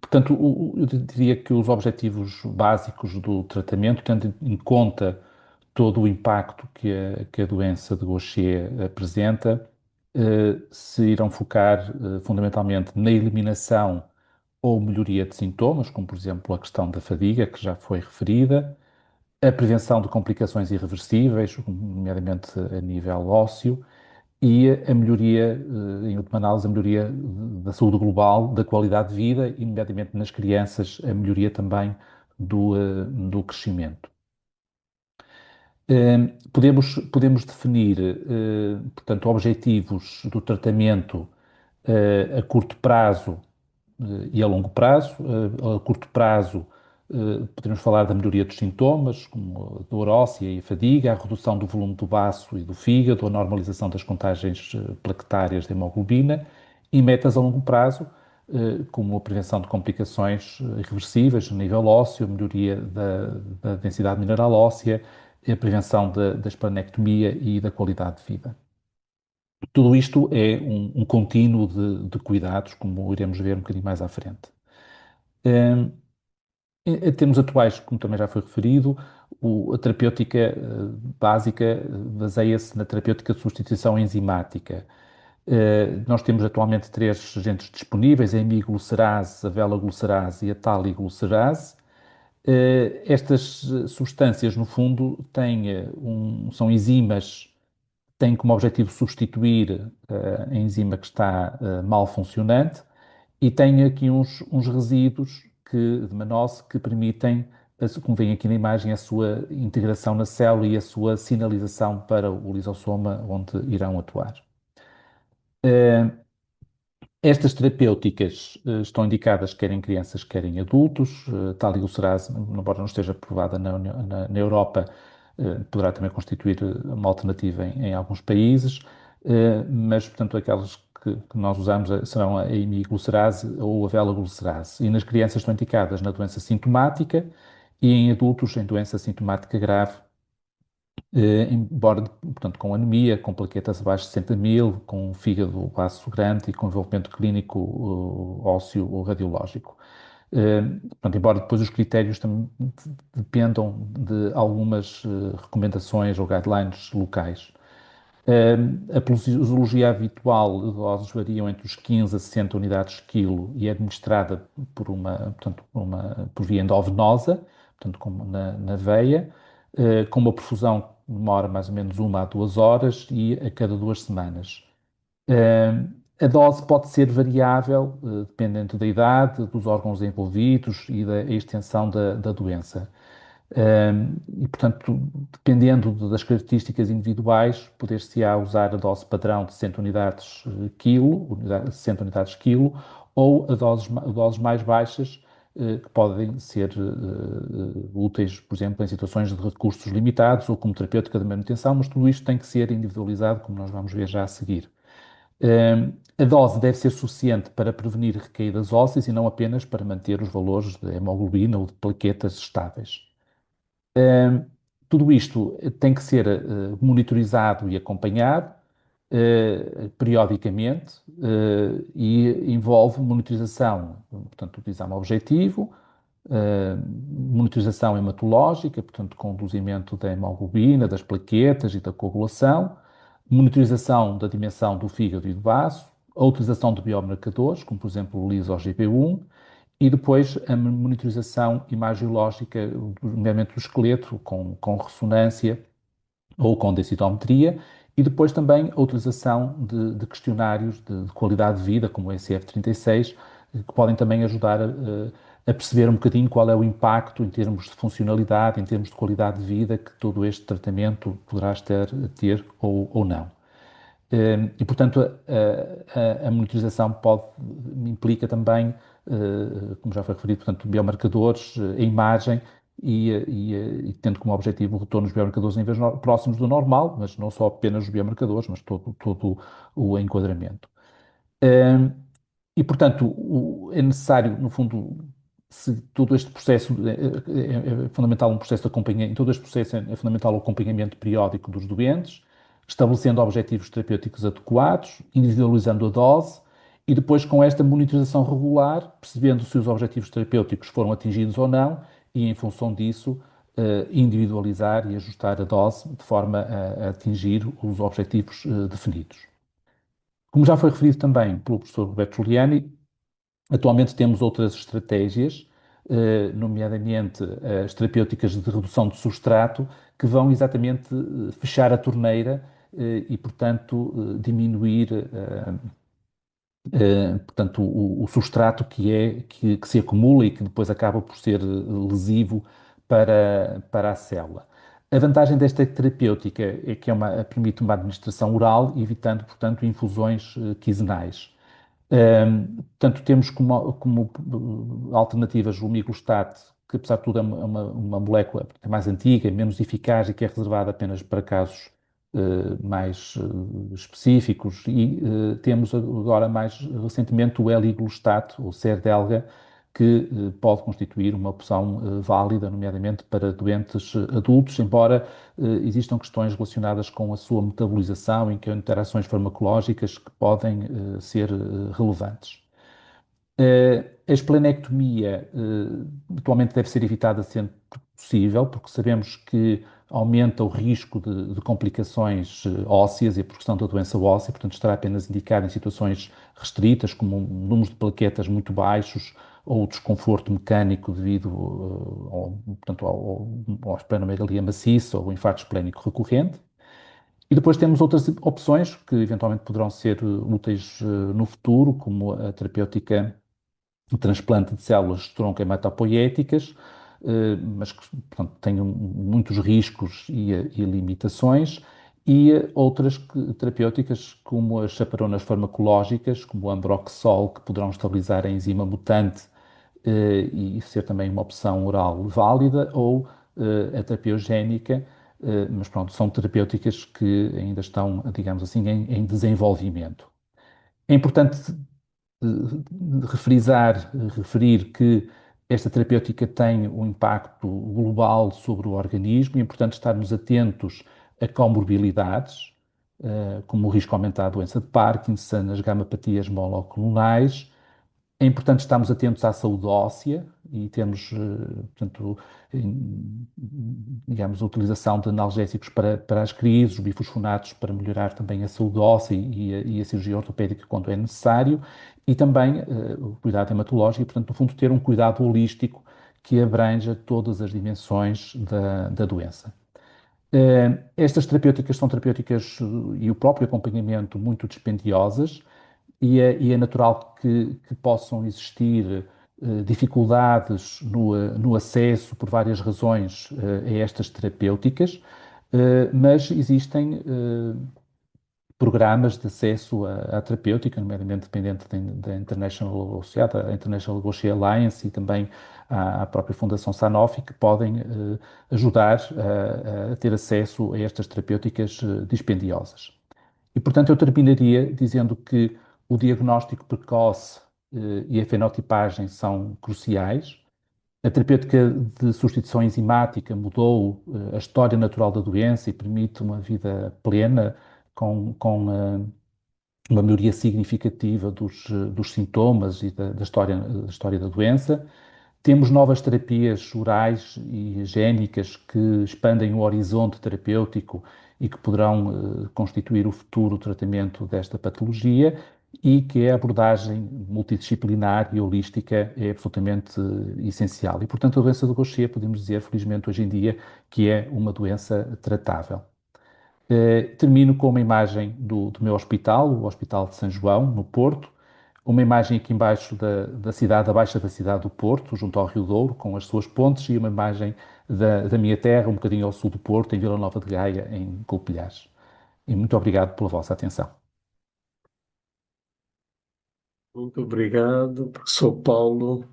Portanto, eu diria que os objetivos básicos do tratamento, tendo em conta todo o impacto que a doença de Gaucher apresenta, se irão focar fundamentalmente na eliminação ou melhoria de sintomas, como por exemplo a questão da fadiga, que já foi referida, a prevenção de complicações irreversíveis, nomeadamente a nível ósseo, e a melhoria, em última análise, a melhoria da saúde global, da qualidade de vida e, nomeadamente nas crianças, a melhoria também do crescimento. Podemos definir, portanto, objetivos do tratamento a curto prazo e a longo prazo. A curto prazo, podemos falar da melhoria dos sintomas, como a dor óssea e a fadiga, a redução do volume do baço e do fígado, a normalização das contagens plaquetárias da hemoglobina, e metas a longo prazo, como a prevenção de complicações irreversíveis a nível ósseo, a melhoria da densidade mineral óssea, a prevenção da esplenectomia e da qualidade de vida. Tudo isto é um contínuo de cuidados, como iremos ver um bocadinho mais à frente. Em termos atuais, como também já foi referido, a terapêutica básica baseia-se na terapêutica de substituição enzimática. Nós temos atualmente 3 agentes disponíveis: a imiglucerase, a velaglucerase e a taliglucerase. Estas substâncias, no fundo, são enzimas, têm como objetivo substituir a enzima que está mal funcionante e têm aqui uns resíduos de mannose que permitem, como vem aqui na imagem, a sua integração na célula e a sua sinalização para o lisossoma onde irão atuar. Estas terapêuticas estão indicadas quer em crianças, quer em adultos. Taliglucerase, embora não esteja aprovada na Europa, poderá também constituir uma alternativa em alguns países, mas, portanto, aquelas que nós usamos serão a imiglucerase ou a velaglucerase. E nas crianças estão indicadas na doença sintomática e em adultos em doença sintomática grave, embora, portanto, com anemia, com plaquetas abaixo de 60.000, com fígado baço grande e com envolvimento clínico ósseo ou radiológico. Portanto, embora depois os critérios também dependam de algumas recomendações ou guidelines locais. A posologia habitual de doses variam entre os 15 a 60 unidades quilo e é administrada por via endovenosa, portanto, como na veia, com uma perfusão que demora mais ou menos 1 a 2 horas e a cada 2 semanas. A dose pode ser variável, dependendo da idade, dos órgãos envolvidos e da extensão da doença. E, portanto, dependendo das características individuais, poder-se-á usar a dose padrão de 60 unidades quilo, 60 unidades quilo, ou doses mais baixas, que podem ser úteis, por exemplo, em situações de recursos limitados ou como terapêutica de manutenção, mas tudo isto tem que ser individualizado, como nós vamos ver já a seguir. A dose deve ser suficiente para prevenir recaídas ósseas e não apenas para manter os valores de hemoglobina ou de plaquetas estáveis. Tudo isto tem que ser monitorizado e acompanhado periodicamente e envolve monitorização, portanto, do exame objetivo, monitorização hematológica, portanto, conduzimento da hemoglobina, das plaquetas e da coagulação, monitorização da dimensão do fígado e do baço, a utilização de biomarcadores, como por exemplo o LIS-OGP1, e depois a monitorização imagiológica, nomeadamente do esqueleto, com ressonância ou com densitometria, e depois também a utilização de questionários de qualidade de vida, como o SF-36, que podem também ajudar a perceber um bocadinho qual é o impacto em termos de funcionalidade, em termos de qualidade de vida que todo este tratamento poderá ter ou não. E, portanto, a monitorização implica também, como já foi referido, portanto, biomarcadores, a imagem e tendo como objetivo o retorno dos biomarcadores em níveis próximos do normal, mas não só apenas os biomarcadores, mas todo o enquadramento. E, portanto, é necessário, no fundo, se todo este processo é fundamental um processo de acompanhamento, em todo este processo é fundamental o acompanhamento periódico dos doentes, estabelecendo objetivos terapêuticos adequados, individualizando a dose e depois com esta monitorização regular, percebendo se os objetivos terapêuticos foram atingidos ou não e em função disso individualizar e ajustar a dose de forma a atingir os objetivos definidos. Como já foi referido também pelo professor Roberto Giuliani, atualmente temos outras estratégias, nomeadamente as terapêuticas de redução de substrato, que vão exatamente fechar a torneira e, portanto, diminuir portanto, o substrato que se acumula e que depois acaba por ser lesivo para a célula. A vantagem desta terapêutica é que permite uma administração oral, evitando, portanto, infusões quinzenais. Portanto, temos como alternativas o miglustat, que apesar de tudo é uma molécula mais antiga, menos eficaz e que é reservada apenas para casos mais específicos e temos agora mais recentemente o eliglustat, ou Serdelga, que pode constituir uma opção válida, nomeadamente para doentes adultos, embora existam questões relacionadas com a sua metabolização e com interações farmacológicas que podem ser relevantes. A esplenectomia atualmente deve ser evitada sempre que possível, porque sabemos que aumenta o risco de complicações ósseas e a progressão da doença óssea, portanto estará apenas indicado em situações restritas, como números de plaquetas muito baixos ou desconforto mecânico devido portanto, à esplenomegalia maciça ou infarto esplénico recorrente. E depois temos outras opções que eventualmente poderão ser úteis no futuro, como a terapêutica o transplante de células de tronco hematopoéticas, mas que, portanto, têm muitos riscos e limitações, e outras terapêuticas como as chaperonas farmacológicas, como o Ambroxol, que poderão estabilizar a enzima mutante e ser também uma opção oral válida, ou a terapia eugénica, mas pronto, são terapêuticas que ainda estão, digamos assim, em desenvolvimento. É importante referir que esta terapêutica tem um impacto global sobre o organismo e é importante estarmos atentos a comorbilidades, como o risco aumentado da doença de Parkinson, as gamapatias monoclonais. É importante estarmos atentos à saúde óssea e termos, portanto, digamos, a utilização de analgésicos para as crises, os bifosfonatos para melhorar também a saúde óssea e a cirurgia ortopédica quando é necessário, e também o cuidado hematológico, e, portanto, no fundo, ter um cuidado holístico que abranja todas as dimensões da doença. Estas terapêuticas são terapêuticas e o próprio acompanhamento muito dispendiosas, e é natural que possam existir dificuldades no acesso, por várias razões, a estas terapêuticas, mas existem programas de acesso à terapêutica, nomeadamente dependente da International, associada à International Gaucher Alliance e também à própria Fundação Sanofi, que podem ajudar a ter acesso a estas terapêuticas dispendiosas. E, portanto, eu terminaria dizendo que o diagnóstico precoce e a fenotipagem são cruciais. A terapêutica de substituição enzimática mudou a história natural da doença e permite uma vida plena com uma melhoria significativa dos sintomas e da história da doença. Temos novas terapias orais e génicas que expandem o horizonte terapêutico e que poderão constituir o futuro tratamento desta patologia, e que a abordagem multidisciplinar e holística é absolutamente essencial. E, portanto, a doença do Gaucher, podemos dizer, felizmente, hoje em dia, que é uma doença tratável. Termino com uma imagem do meu hospital, o Hospital de São João, no Porto, uma imagem aqui embaixo da cidade, abaixo da cidade do Porto, junto ao Rio Douro, com as suas pontes, e uma imagem da minha terra, um bocadinho ao sul do Porto, em Vila Nova de Gaia, em Colpelhares. E muito obrigado pela vossa atenção. Muito obrigado, professor Paulo,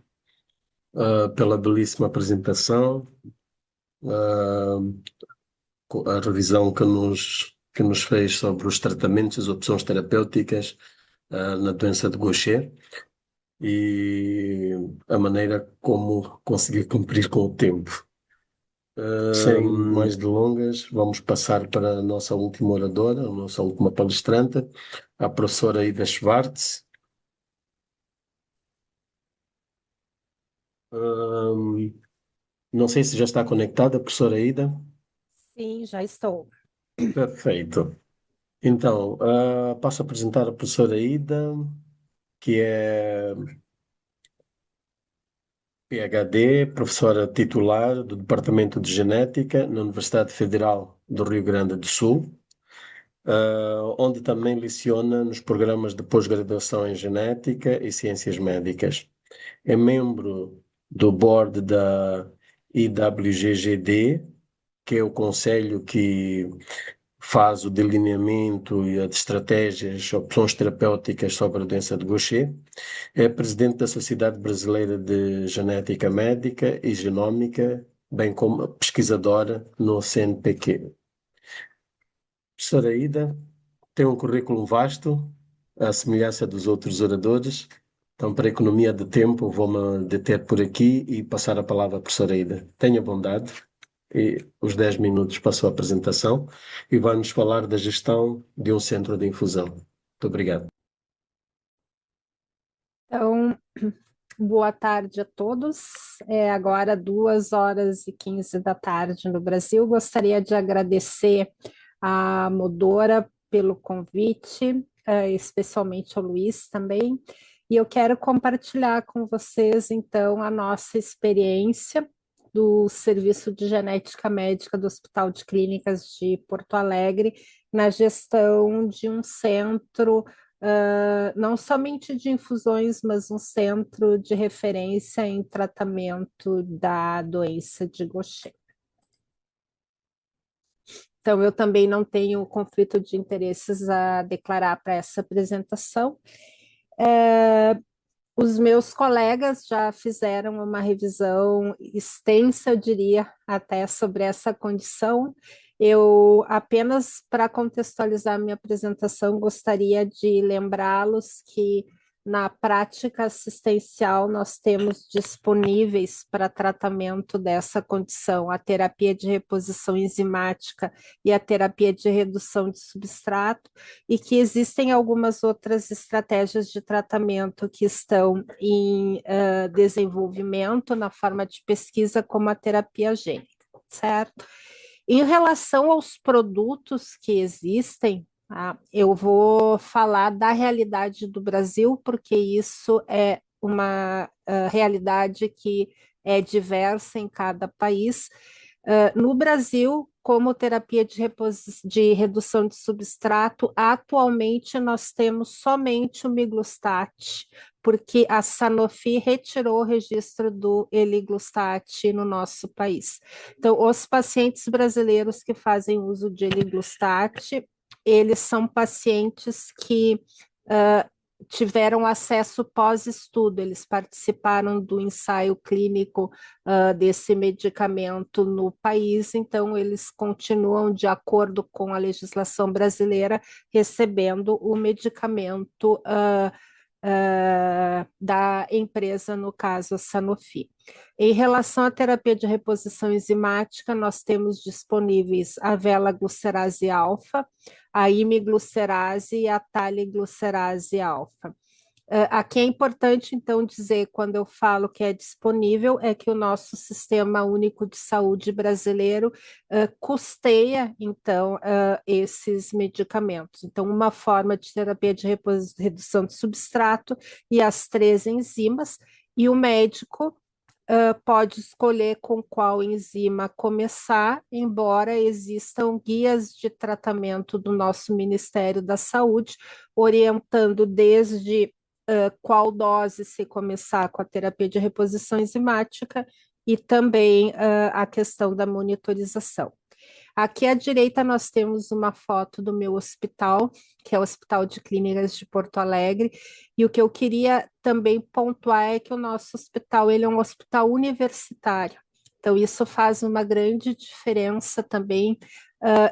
pela belíssima apresentação, a revisão que nos fez sobre os tratamentos e as opções terapêuticas na doença de Gaucher e a maneira como conseguir cumprir com o tempo. Sem mais delongas, vamos passar para a nossa última oradora, a nossa última palestrante, a professora Ida Schwartz. Não sei se já está conectada, professora Ida. Sim, já estou. Perfeito. Então, passo a apresentar a professora Ida, que é PhD, professora titular do Departamento de Genética na Universidade Federal do Rio Grande do Sul, onde também leciona nos programas de pós-graduação em Genética e Ciências Médicas. É membro do board da IWGGD, que é o conselho que faz o delineamento e as estratégias, opções terapêuticas sobre a doença de Gaucher. É presidente da Sociedade Brasileira de Genética Médica e Genômica, bem como pesquisadora no CNPq. Professora Ida tem um currículo vasto, à semelhança dos outros oradores. Então, para a economia de tempo, vou-me deter por aqui e passar a palavra à professora Ida. Tenha bondade. E os 10 minutos para a sua apresentação e vai-nos falar da gestão de um centro de infusão. Muito obrigado. Então, boa tarde a todos. É agora 2h15 da tarde no Brasil. Gostaria de agradecer a Modora pelo convite, especialmente ao Luiz também. E eu quero compartilhar com vocês, então, a nossa experiência do Serviço de Genética Médica do Hospital de Clínicas de Porto Alegre na gestão de um centro, não somente de infusões, mas um centro de referência em tratamento da doença de Gaucher. Então, eu também não tenho conflito de interesses a declarar para essa apresentação. Os meus colegas já fizeram uma revisão extensa, eu diria, até sobre essa condição. Eu, apenas para contextualizar minha apresentação, gostaria de lembrá-los que na prática assistencial nós temos disponíveis para tratamento dessa condição a terapia de reposição enzimática e a terapia de redução de substrato, e que existem algumas outras estratégias de tratamento que estão em desenvolvimento na forma de pesquisa, como a terapia gênica, certo? Em relação aos produtos que existem, eu vou falar da realidade do Brasil, porque isso é uma realidade que é diversa em cada país. No Brasil, como terapia de redução de substrato, atualmente nós temos somente o miglustat, porque a Sanofi retirou o registro do eliglustat no nosso país. Então, os pacientes brasileiros que fazem uso de eliglustat, eles são pacientes que tiveram acesso pós-estudo, eles participaram do ensaio clínico desse medicamento no país, então eles continuam, de acordo com a legislação brasileira, recebendo o medicamento da empresa, no caso a Sanofi. Em relação à terapia de reposição enzimática, nós temos disponíveis a velaglucerase alfa, a imiglucerase e a taliglucerase alfa. Aqui é importante, então, dizer, quando eu falo que é disponível, é que o nosso Sistema Único de Saúde brasileiro custeia, então, esses medicamentos. Então, uma forma de terapia de redução de substrato e as 3 enzimas, e o médico pode escolher com qual enzima começar, embora existam guias de tratamento do nosso Ministério da Saúde, orientando desde qual dose se começar com a terapia de reposição enzimática e também a questão da monitorização. Aqui à direita nós temos uma foto do meu hospital, que é o Hospital de Clínicas de Porto Alegre, e o que eu queria também pontuar é que o nosso hospital, ele é um hospital universitário, então isso faz uma grande diferença também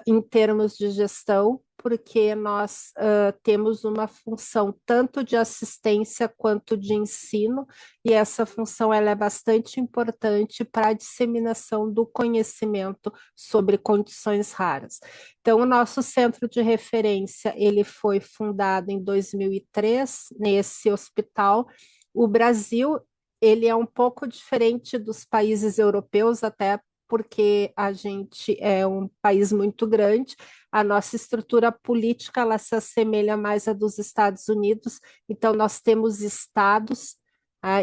em termos de gestão, porque nós temos uma função tanto de assistência quanto de ensino, e essa função ela é bastante importante para a disseminação do conhecimento sobre condições raras. Então, o nosso centro de referência, ele foi fundado em 2003, nesse hospital. O Brasil, ele é um pouco diferente dos países europeus, até porque a gente é um país muito grande, a nossa estrutura política ela se assemelha mais à dos Estados Unidos, então nós temos estados,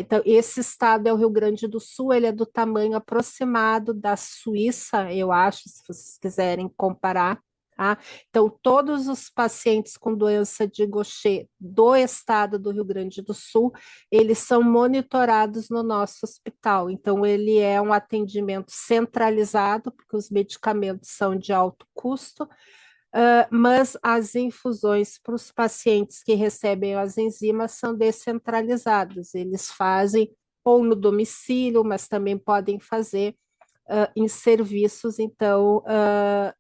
então esse estado é o Rio Grande do Sul, ele é do tamanho aproximado da Suíça, eu acho, se vocês quiserem comparar. Então, todos os pacientes com doença de Gaucher do estado do Rio Grande do Sul, eles são monitorados no nosso hospital. Então, ele é um atendimento centralizado, porque os medicamentos são de alto custo, mas as infusões para os pacientes que recebem as enzimas são descentralizadas. Eles fazem ou no domicílio, mas também podem fazer em serviços, então,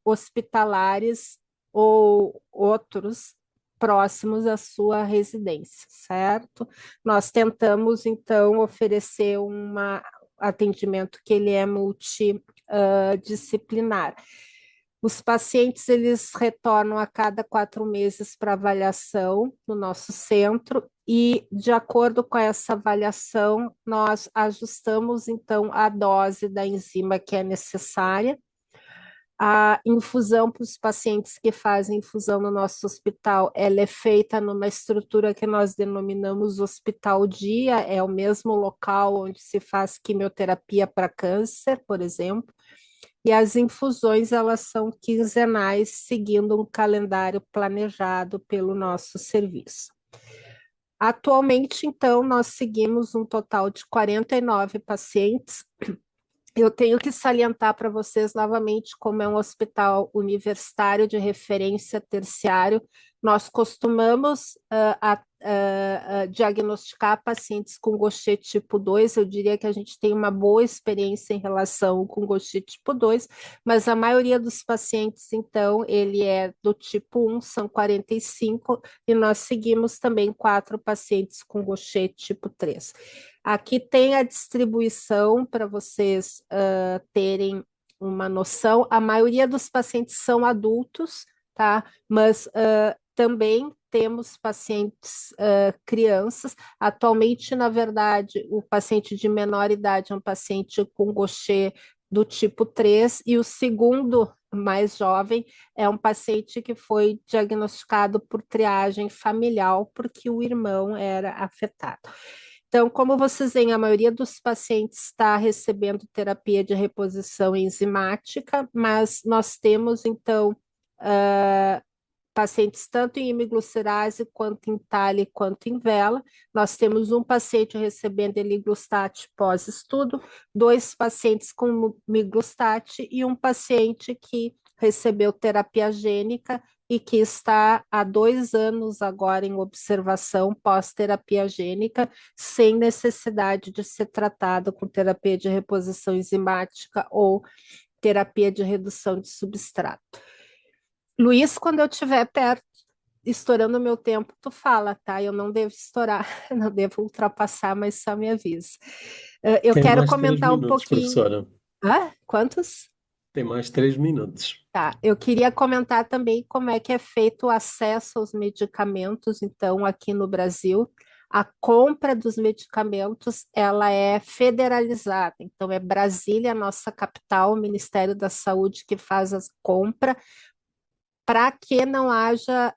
hospitalares ou outros próximos à sua residência, certo? Nós tentamos, então, oferecer um atendimento que ele é multidisciplinar. Os pacientes, eles retornam a cada 4 meses para avaliação no nosso centro e, de acordo com essa avaliação, nós ajustamos, então, a dose da enzima que é necessária. A infusão para os pacientes que fazem infusão no nosso hospital, ela é feita numa estrutura que nós denominamos hospital dia, é o mesmo local onde se faz quimioterapia para câncer, por exemplo. E as infusões, elas são quinzenais, seguindo um calendário planejado pelo nosso serviço. Atualmente, então, nós seguimos um total de 49 pacientes. Eu tenho que salientar para vocês novamente, como é um hospital universitário de referência terciário, nós costumamos diagnosticar pacientes com Gaucher tipo 2, eu diria que a gente tem uma boa experiência em relação com Gaucher tipo 2, mas a maioria dos pacientes, então, ele é do tipo 1, são 45, e nós seguimos também 4 pacientes com Gaucher tipo 3. Aqui tem a distribuição para vocês terem uma noção, a maioria dos pacientes são adultos, tá? Mas também temos pacientes crianças. Atualmente, na verdade, o paciente de menor idade é um paciente com Gaucher do tipo 3, e o segundo mais jovem é um paciente que foi diagnosticado por triagem familiar, porque o irmão era afetado. Então, como vocês veem, a maioria dos pacientes está recebendo terapia de reposição enzimática, mas nós temos, então, pacientes tanto em hemiglucerase, quanto em TALI, quanto em VELA. Nós temos um paciente recebendo eliglustat pós-estudo, 2 pacientes com miglustat e um paciente que recebeu terapia gênica e que está há 2 anos agora em observação pós-terapia gênica, sem necessidade de ser tratado com terapia de reposição enzimática ou terapia de redução de substrato. Luiz, quando eu estiver perto, estourando o meu tempo, tu fala, tá? Eu não devo estourar, não devo ultrapassar, mas só me avisa. Eu Tem quero mais 3 comentar um minutos, pouquinho. professora. Quantos? Tem mais 3 minutos. Tá, eu queria comentar também como é que é feito o acesso aos medicamentos, então, aqui no Brasil. A compra dos medicamentos, ela é federalizada, então é Brasília, a nossa capital, o Ministério da Saúde que faz a compra, para que não haja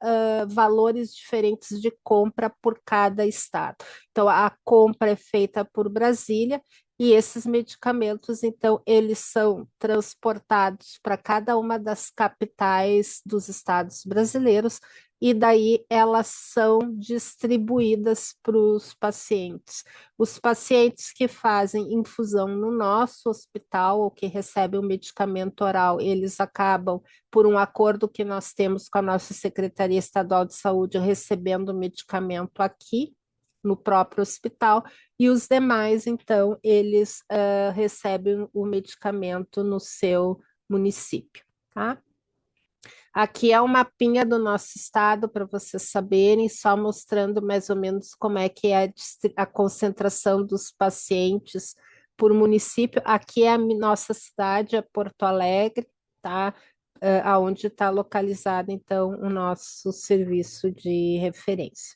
valores diferentes de compra por cada estado. Então, a compra é feita por Brasília e esses medicamentos, então, eles são transportados para cada uma das capitais dos estados brasileiros e daí elas são distribuídas para os pacientes. Os pacientes que fazem infusão no nosso hospital ou que recebem o medicamento oral, eles acabam por um acordo que nós temos com a nossa Secretaria Estadual de Saúde, recebendo o medicamento aqui, no próprio hospital, e os demais, então, eles recebem o medicamento no seu município, tá? Aqui é um mapinha do nosso estado, para vocês saberem, só mostrando mais ou menos como é que é a concentração dos pacientes por município. Aqui é a nossa cidade, é Porto Alegre, tá? Aonde está localizado, então, o nosso serviço de referência.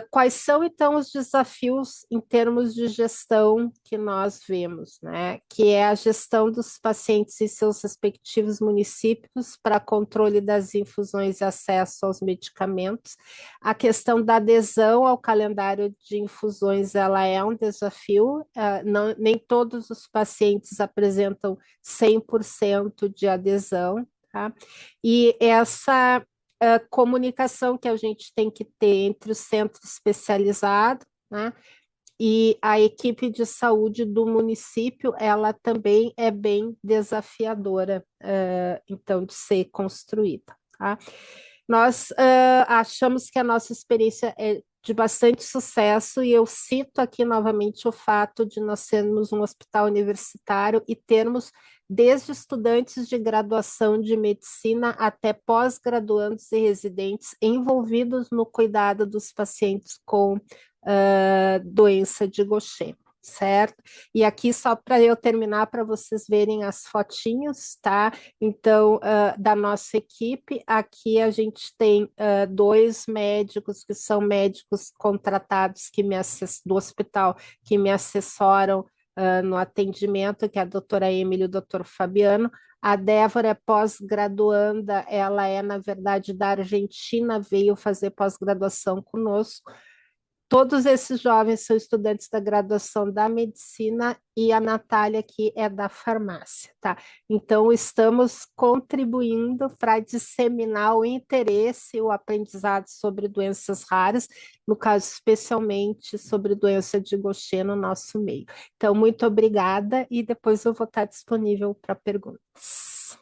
Quais são, então, os desafios em termos de gestão que nós vemos, né? Que é a gestão dos pacientes em seus respectivos municípios para controle das infusões e acesso aos medicamentos. A questão da adesão ao calendário de infusões, ela é um desafio, nem todos os pacientes apresentam 100% de adesão, tá? E essa comunicação que a gente tem que ter entre o centro especializado, né, e a equipe de saúde do município, ela também é bem desafiadora, então, de ser construída, tá? Nós achamos que a nossa experiência é de bastante sucesso e eu cito aqui novamente o fato de nós sermos um hospital universitário e termos desde estudantes de graduação de medicina até pós-graduandos e residentes envolvidos no cuidado dos pacientes com doença de Gaucher, certo? E aqui só para eu terminar, para vocês verem as fotinhos, tá? Então, da nossa equipe, aqui a gente tem 2 médicos que são médicos contratados do hospital que me assessoram no atendimento, que é a doutora Emily e o doutor Fabiano. A Débora é pós-graduanda, ela é, na verdade, da Argentina, veio fazer pós-graduação conosco. Todos esses jovens são estudantes da graduação da medicina e a Natália aqui é da farmácia, tá? Então, estamos contribuindo para disseminar o interesse e o aprendizado sobre doenças raras, no caso, especialmente sobre doença de Gaucher no nosso meio. Então, muito obrigada e depois eu vou estar disponível para perguntas.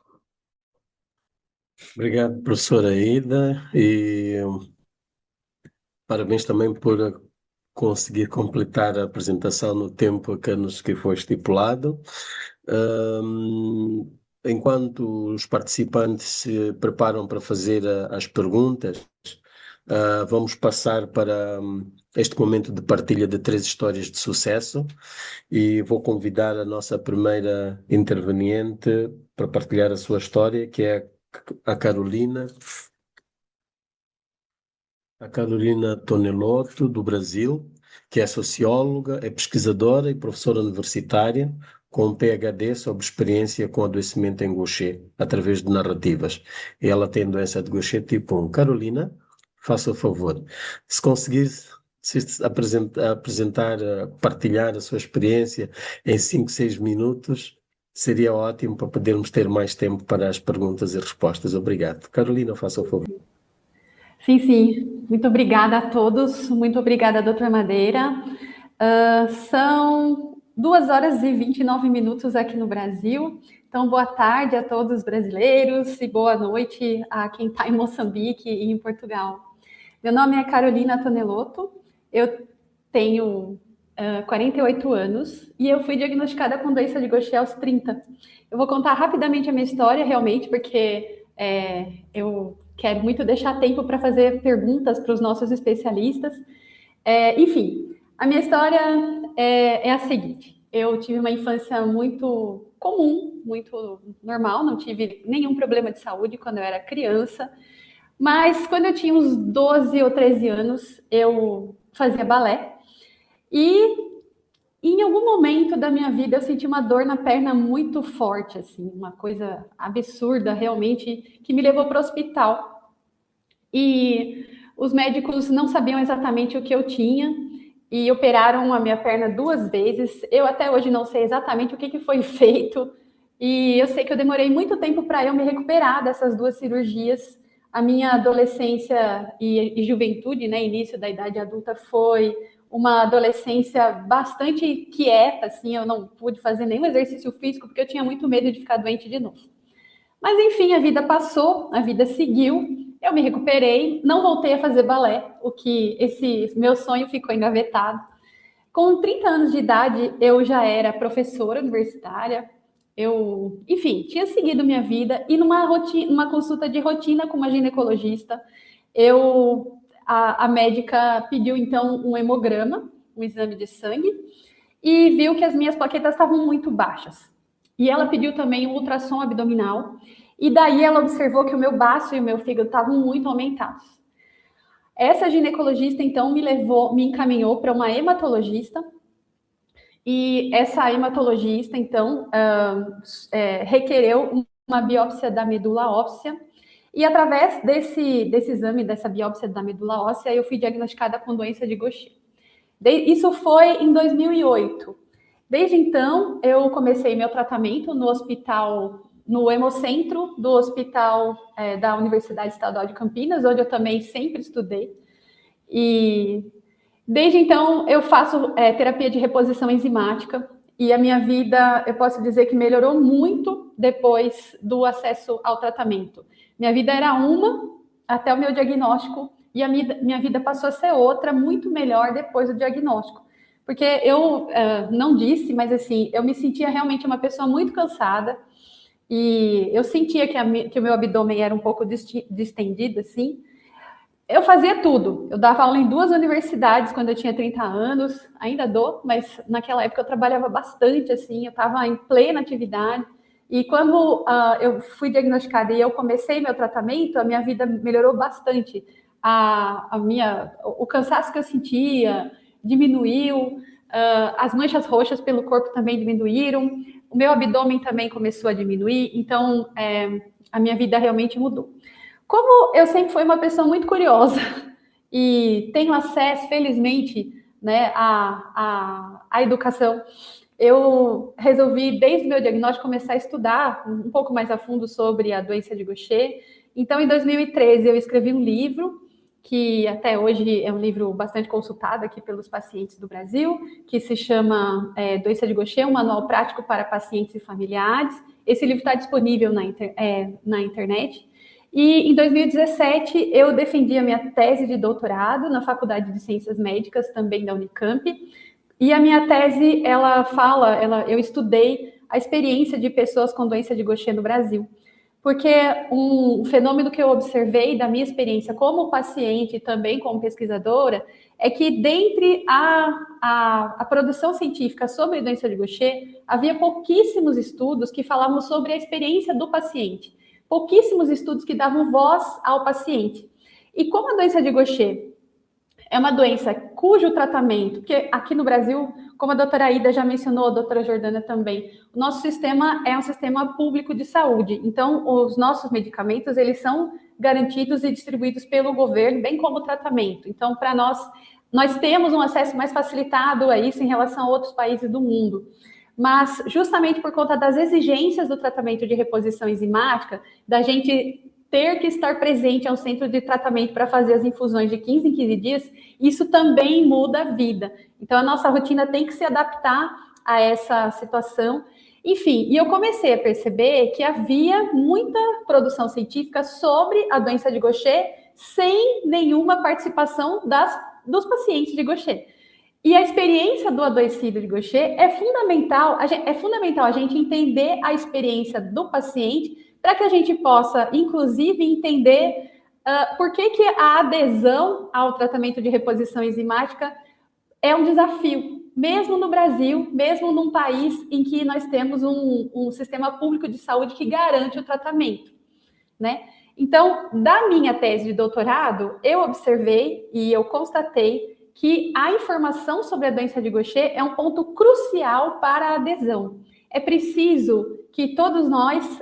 Obrigado, professora Ida, e parabéns também por conseguir completar a apresentação no tempo que foi estipulado. Enquanto os participantes se preparam para fazer as perguntas, vamos passar para este momento de partilha de 3 histórias de sucesso e vou convidar a nossa primeira interveniente para partilhar a sua história, que é a Carolina Tonelotto, do Brasil, que é socióloga, é pesquisadora e professora universitária, com um PhD sobre experiência com adoecimento em Gaucher, através de narrativas. Ela tem doença de Gaucher tipo 1. Carolina, faça o favor. Se conseguir se apresentar, partilhar a sua experiência em 5, 6 minutos, seria ótimo para podermos ter mais tempo para as perguntas e respostas. Obrigado. Carolina, faça o favor. Sim, sim. Muito obrigada a todos. Muito obrigada, doutor Madeira. São 2 horas e 29 minutos aqui no Brasil. Então, boa tarde a todos os brasileiros e boa noite a quem está em Moçambique e em Portugal. Meu nome é Carolina Tonelotto. Eu tenho 48 anos e eu fui diagnosticada com doença de Gaucher aos 30. Eu vou contar rapidamente a minha história, realmente, porque eu quero muito deixar tempo para fazer perguntas para os nossos especialistas. Enfim, a minha história é a seguinte. Eu tive uma infância muito comum, muito normal, não tive nenhum problema de saúde quando eu era criança, mas quando eu tinha uns 12 ou 13 anos, eu fazia balé e em algum momento da minha vida eu senti uma dor na perna muito forte, assim, uma coisa absurda realmente, que me levou para o hospital. E os médicos não sabiam exatamente o que eu tinha e operaram a minha perna 2 vezes. Eu até hoje não sei exatamente o que foi feito e eu sei que eu demorei muito tempo para eu me recuperar dessas 2 cirurgias. A minha adolescência e juventude, né, início da idade adulta, foi uma adolescência bastante quieta, assim, eu não pude fazer nenhum exercício físico porque eu tinha muito medo de ficar doente de novo. Mas enfim, a vida passou, a vida seguiu, eu me recuperei, não voltei a fazer balé, o que esse meu sonho ficou engavetado. Com 30 anos de idade, eu já era professora universitária, enfim, tinha seguido minha vida e numa consulta de rotina com uma ginecologista, a médica pediu então um hemograma, um exame de sangue, e viu que as minhas plaquetas estavam muito baixas. E ela pediu também um ultrassom abdominal, e daí ela observou que o meu baço e o meu fígado estavam muito aumentados. Essa ginecologista então me encaminhou para uma hematologista, e essa hematologista então requereu uma biópsia da medula óssea, e através desse exame, dessa biópsia da medula óssea, eu fui diagnosticada com doença de Gaucher. Isso foi em 2008. Desde então, eu comecei meu tratamento no hospital, no Hemocentro do Hospital da Universidade Estadual de Campinas, onde eu também sempre estudei. E desde então, eu faço terapia de reposição enzimática e a minha vida, eu posso dizer que melhorou muito depois do acesso ao tratamento. Minha vida era uma até o meu diagnóstico e a minha vida passou a ser outra, muito melhor depois do diagnóstico. Porque eu não disse, mas assim, eu me sentia realmente uma pessoa muito cansada e eu sentia que o meu abdômen era um pouco distendido, assim. Eu fazia tudo. Eu dava aula em 2 universidades quando eu tinha 30 anos, ainda dou, mas naquela época eu trabalhava bastante, assim, eu estava em plena atividade. E quando eu fui diagnosticada e eu comecei meu tratamento, a minha vida melhorou bastante. O cansaço que eu sentia diminuiu, as manchas roxas pelo corpo também diminuíram, o meu abdômen também começou a diminuir, então a minha vida realmente mudou. Como eu sempre fui uma pessoa muito curiosa e tenho acesso, felizmente, né, à educação, eu resolvi, desde o meu diagnóstico, começar a estudar um pouco mais a fundo sobre a doença de Gaucher. Então, em 2013, eu escrevi um livro, que até hoje é um livro bastante consultado aqui pelos pacientes do Brasil, que se chama Doença de Gaucher, um manual prático para pacientes e familiares. Esse livro está disponível na internet. E em 2017 eu defendi a minha tese de doutorado na Faculdade de Ciências Médicas, também da Unicamp. E a minha tese, eu estudei a experiência de pessoas com doença de Gaucher no Brasil. Porque um fenômeno que eu observei da minha experiência como paciente e também como pesquisadora é que dentre a produção científica sobre doença de Gaucher, havia pouquíssimos estudos que falavam sobre a experiência do paciente. Pouquíssimos estudos que davam voz ao paciente. E como a doença de Gaucher é uma doença cujo tratamento, porque aqui no Brasil, como a doutora Aida já mencionou, a doutora Jordana também, o nosso sistema é um sistema público de saúde, então os nossos medicamentos, eles são garantidos e distribuídos pelo governo, bem como o tratamento. Então, para nós, nós temos um acesso mais facilitado a isso em relação a outros países do mundo. Mas, justamente por conta das exigências do tratamento de reposição enzimática, da gente ter que estar presente ao centro de tratamento para fazer as infusões de 15 em 15 dias, isso também muda a vida. Então, a nossa rotina tem que se adaptar a essa situação. Enfim, e eu comecei a perceber que havia muita produção científica sobre a doença de Gaucher sem nenhuma participação dos pacientes de Gaucher. E a experiência do adoecido de Gaucher é fundamental a gente entender a experiência do paciente para que a gente possa, inclusive, entender por que a adesão ao tratamento de reposição enzimática é um desafio, mesmo no Brasil, mesmo num país em que nós temos um sistema público de saúde que garante o tratamento, né? Então, da minha tese de doutorado, eu observei e eu constatei que a informação sobre a doença de Gaucher é um ponto crucial para a adesão. É preciso que todos nós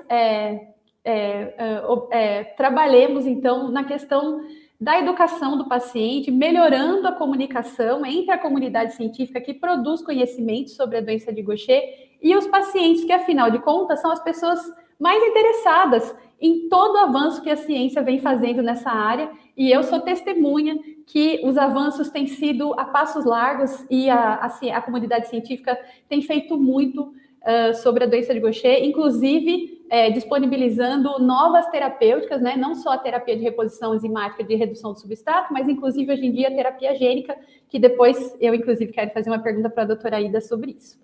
trabalhemos, então, na questão da educação do paciente, melhorando a comunicação entre a comunidade científica que produz conhecimento sobre a doença de Gaucher e os pacientes, que, afinal de contas, são as pessoas mais interessadas em todo o avanço que a ciência vem fazendo nessa área, e eu sou testemunha que os avanços têm sido a passos largos e a comunidade científica tem feito muito sobre a doença de Gaucher, inclusive disponibilizando novas terapêuticas, né? Não só a terapia de reposição enzimática de redução do substrato, mas inclusive hoje em dia a terapia gênica, que depois eu inclusive quero fazer uma pergunta para a doutora Aida sobre isso.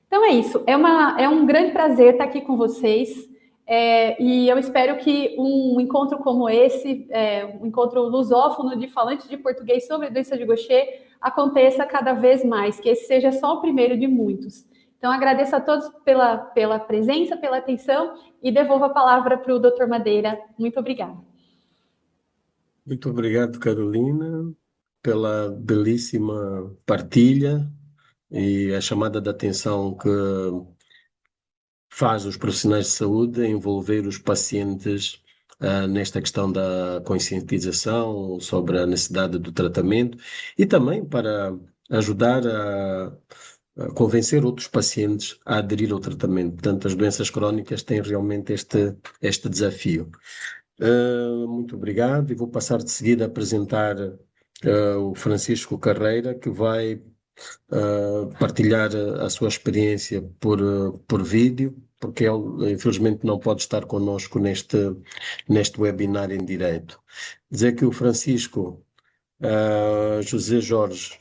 Então é isso, é um grande prazer estar aqui com vocês. E eu espero que um encontro como esse, um encontro lusófono de falantes de português sobre a doença de Gaucher, aconteça cada vez mais, que esse seja só o primeiro de muitos. Então, agradeço a todos pela presença, pela atenção, e devolvo a palavra para o Dr. Madeira. Muito obrigada. Muito obrigado, Carolina, pela belíssima partilha e a chamada de atenção que faz os profissionais de saúde envolver os pacientes nesta questão da conscientização sobre a necessidade do tratamento e também para ajudar a convencer outros pacientes a aderir ao tratamento. Portanto, as doenças crónicas têm realmente este desafio. Muito obrigado, e vou passar de seguida a apresentar o Francisco Carreira, que vai partilhar a sua experiência por vídeo, porque ele infelizmente não pode estar connosco neste webinar em direto. Dizer que o Francisco José Jorge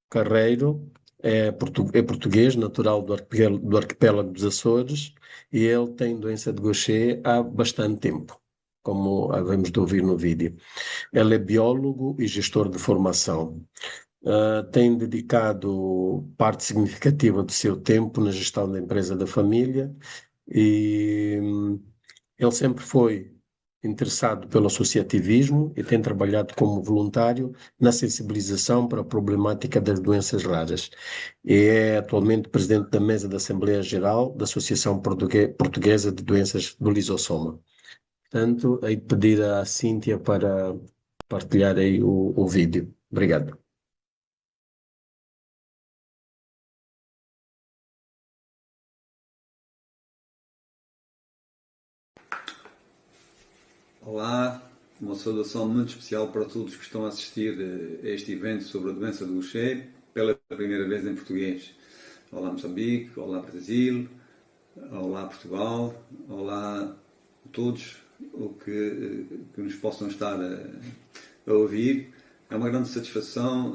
Carreiro é português, natural do arquipélago dos Açores, e ele tem doença de Gaucher há bastante tempo, como havemos de ouvir no vídeo. Ele é biólogo e gestor de formação. Tem dedicado parte significativa do seu tempo na gestão da empresa da família e ele sempre foi interessado pelo associativismo e tem trabalhado como voluntário na sensibilização para a problemática das doenças raras. E é atualmente presidente da mesa da Assembleia Geral da Associação Portuguesa de Doenças do Lisossoma. Portanto, hei de pedir à Cíntia para partilhar aí o vídeo. Obrigado. Olá, uma saudação muito especial para todos que estão a assistir a este evento sobre a doença de Gaucher pela primeira vez em português. Olá Moçambique, olá Brasil, olá Portugal, olá a todos o que nos possam estar a ouvir. É uma grande satisfação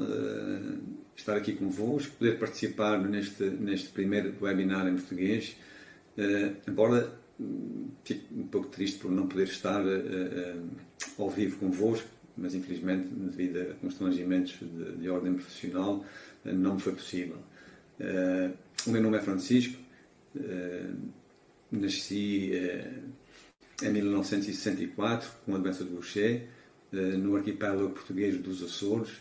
estar aqui convosco, poder participar neste primeiro webinar em português, embora fico um pouco triste por não poder estar ao vivo convosco, mas infelizmente, devido a constrangimentos de ordem profissional, não me foi possível. O meu nome é Francisco, nasci em 1964 com a doença de Gaucher, no arquipélago português dos Açores,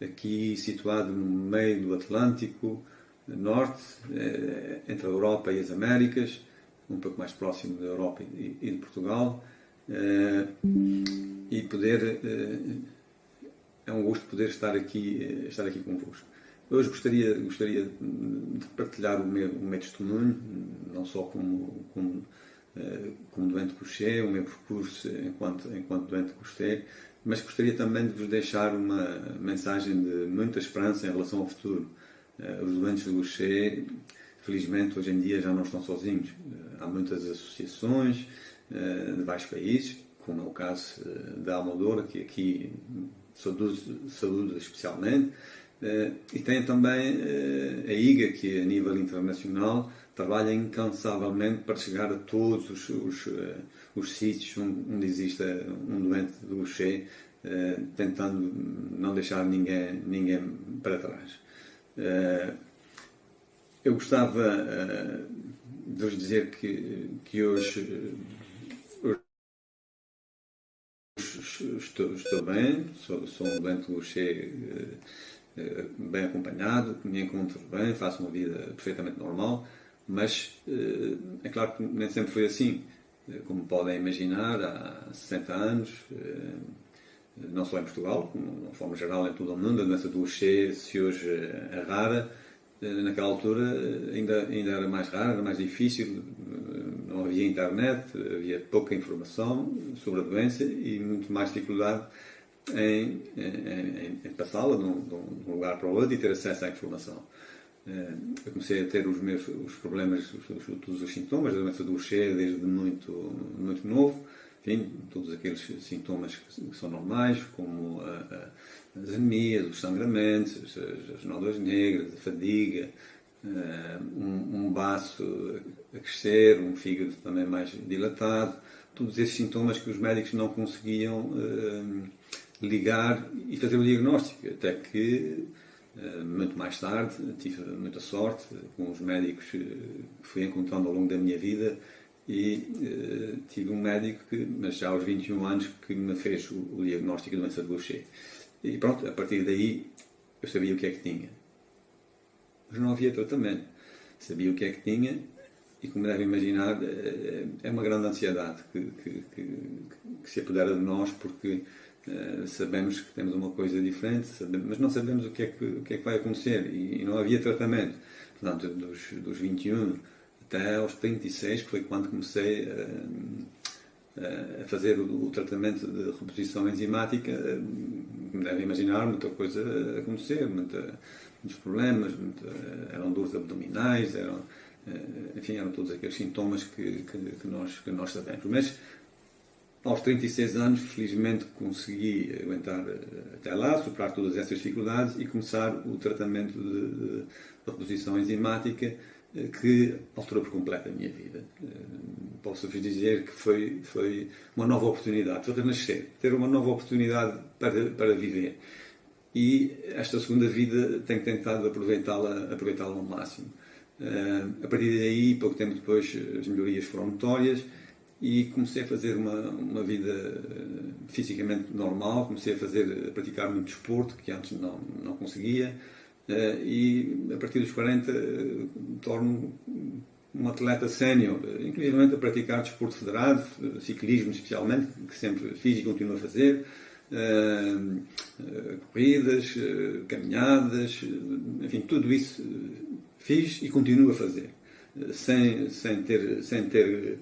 aqui situado no meio do Atlântico Norte, entre a Europa e as Américas, um pouco mais próximo da Europa e de Portugal, e poder é um gosto poder estar aqui convosco. Hoje gostaria de partilhar o meu testemunho, não só como doente Gaucher, o meu percurso enquanto doente Gaucher, mas gostaria também de vos deixar uma mensagem de muita esperança em relação ao futuro. Os doentes de Gaucher, felizmente, hoje em dia já não estão sozinhos. Há muitas associações de vários países, como é o caso da Almodóvar, que aqui saúde especialmente, e tem também a IGA, que a nível internacional trabalha incansavelmente para chegar a todos os sítios onde existe um doente do Gaucher, tentando não deixar ninguém para trás. Eu gostava de vos dizer que hoje estou bem, sou um doente Gaucher bem acompanhado, me encontro bem, faço uma vida perfeitamente normal, mas é claro que nem sempre foi assim. Como podem imaginar, há 60 anos, não só em Portugal, como de forma geral em todo o mundo, a doença do Gaucher, se hoje é rara, naquela altura ainda era mais rara, era mais difícil, não havia internet, havia pouca informação sobre a doença e muito mais dificuldade em passá-la de um lugar para o outro e ter acesso à informação. Eu comecei a ter os problemas, todos os sintomas da doença do Gaucher desde muito novo. Enfim, todos aqueles sintomas que são normais, como as anemias, os sangramentos, as nódulas negras, a fadiga, um baço a crescer, um fígado também mais dilatado, todos esses sintomas que os médicos não conseguiam ligar e fazer o diagnóstico, até que muito mais tarde tive muita sorte com os médicos que fui encontrando ao longo da minha vida e tive um médico mas já aos 21 anos, que me fez o diagnóstico da doença de Gaucher. E pronto, a partir daí eu sabia o que é que tinha. Mas não havia tratamento. Sabia o que é que tinha e, como devem imaginar, é uma grande ansiedade que se apodera de nós, porque sabemos que temos uma coisa diferente, mas não sabemos o que é que vai acontecer e não havia tratamento. Portanto, dos 21 até aos 36, que foi quando comecei a fazer o tratamento de reposição enzimática, como devem imaginar, muita coisa a acontecer, muitos problemas, eram dores abdominais, enfim, eram todos aqueles sintomas que nós sabemos. Mas aos 36 anos, felizmente, consegui aguentar até lá, superar todas essas dificuldades e começar o tratamento de reposição enzimática, que alterou por completo a minha vida. Posso-vos dizer que foi uma nova oportunidade, foi renascer, ter uma nova oportunidade para viver. E esta segunda vida tenho tentado aproveitá-la ao máximo. A partir daí, pouco tempo depois, as melhorias foram notórias e comecei a fazer uma vida fisicamente normal, comecei a praticar muito desporto, que antes não conseguia, e a partir dos 40 torno um atleta sénior, inclusive a praticar desporto federado, ciclismo especialmente, que sempre fiz e continuo a fazer, corridas, caminhadas, enfim, tudo isso fiz e continuo a fazer, sem ter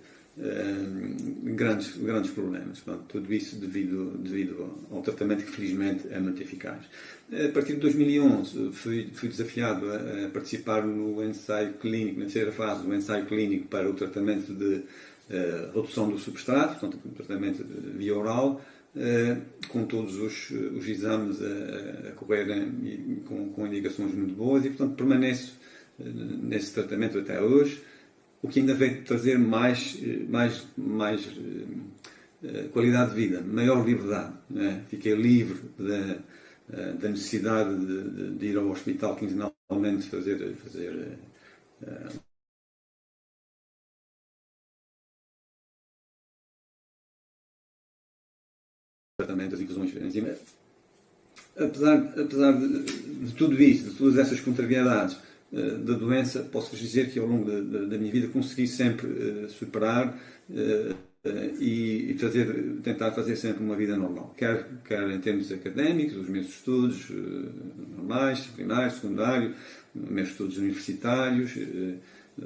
grandes problemas. Pronto, tudo isso devido ao tratamento que felizmente é muito eficaz. A partir de 2011 fui desafiado a participar no ensaio clínico, na terceira fase do ensaio clínico para o tratamento de redução do substrato, portanto, um tratamento via oral, com todos os exames a correrem com indicações muito boas, e portanto permaneço nesse tratamento até hoje, o que ainda veio trazer mais qualidade de vida, maior liberdade, né? Fiquei livre da necessidade de ir ao hospital quinzenalmente fazer tratamento, as infusões enzimais. Apesar de tudo isso, de todas essas contrariedades da doença, posso-vos dizer que ao longo da minha vida consegui sempre superar e tentar fazer sempre uma vida normal, quer em termos académicos, os meus estudos normais, disciplinares, secundário, meus estudos universitários.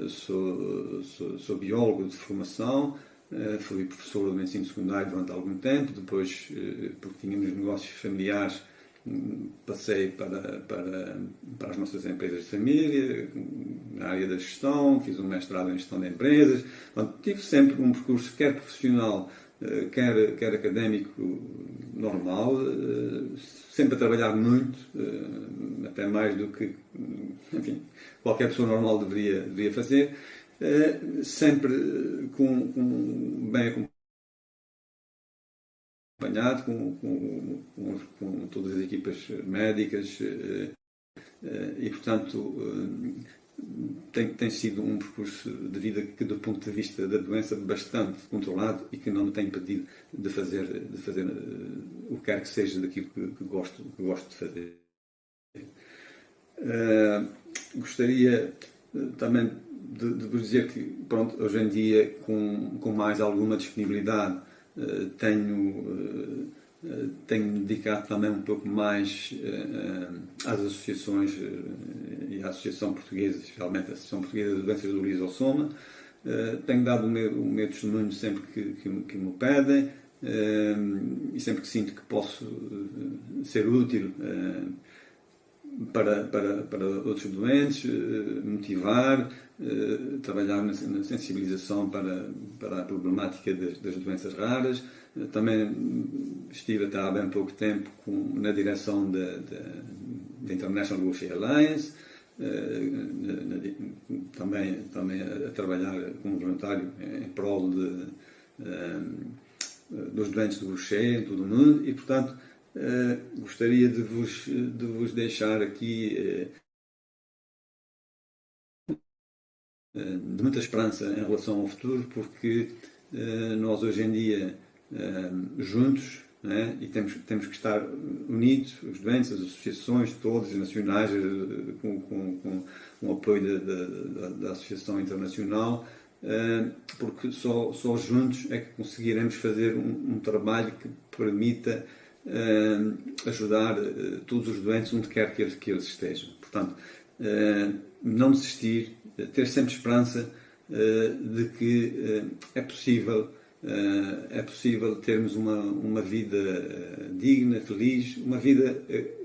Sou biólogo de formação, fui professor do ensino secundário durante algum tempo, depois, porque tínhamos negócios familiares, passei para as nossas empresas de família, na área da gestão, fiz um mestrado em gestão de empresas. Portanto, tive sempre um percurso, quer profissional, quer académico, normal, sempre a trabalhar muito, até mais do que, enfim, qualquer pessoa normal deveria fazer, sempre bem acompanhado, com todas as equipas médicas, e portanto tem sido um percurso de vida que, do ponto de vista da doença, bastante controlado e que não me tem impedido de fazer o que quer que seja daquilo que gosto de fazer. Gostaria também de vos dizer que, pronto, hoje em dia, com mais alguma disponibilidade, tenho dedicado também um pouco mais às associações e à Associação Portuguesa, especialmente a Associação Portuguesa de Doenças do Lisosoma. Tenho dado o meu testemunho sempre que me pedem, e sempre que sinto que posso ser útil para outros doentes, motivar, trabalhar na sensibilização para a problemática das doenças raras. Também estive até há bem pouco tempo na direção da International Gaucher Alliance, também a trabalhar como voluntário em prol dos doentes de Gaucher em todo o mundo, e portanto gostaria de vos deixar aqui de muita esperança em relação ao futuro, porque nós hoje em dia, juntos, né, e temos que estar unidos, os doentes, as associações todas, nacionais, com o apoio da Associação Internacional, porque só juntos é que conseguiremos fazer um trabalho que permita ajudar todos os doentes onde quer que eles estejam. Portanto, não desistir, ter sempre esperança de que é possível termos uma vida digna, feliz, uma vida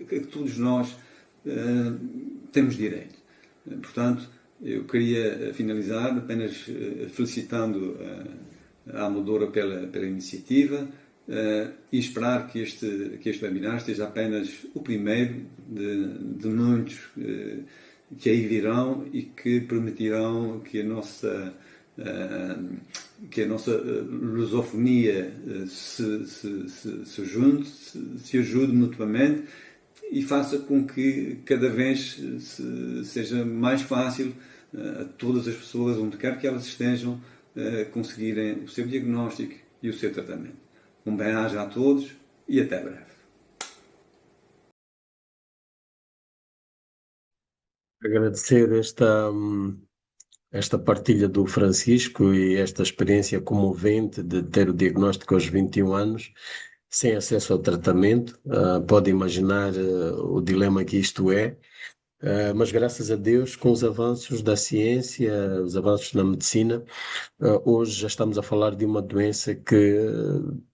que todos nós temos direito. Portanto, eu queria finalizar apenas felicitando a Amadora pela iniciativa, e esperar que este webinar esteja apenas o primeiro de muitos que aí virão e que permitirão que a nossa lusofonia se junte, se ajude mutuamente e faça com que cada vez seja mais fácil a todas as pessoas, onde quer que elas estejam, conseguirem o seu diagnóstico e o seu tratamento. Um bem-aja a todos e até breve. Agradecer esta partilha do Francisco e esta experiência comovente de ter o diagnóstico aos 21 anos, sem acesso ao tratamento. Pode imaginar o dilema que isto é, mas graças a Deus, com os avanços da ciência, os avanços na medicina, hoje já estamos a falar de uma doença que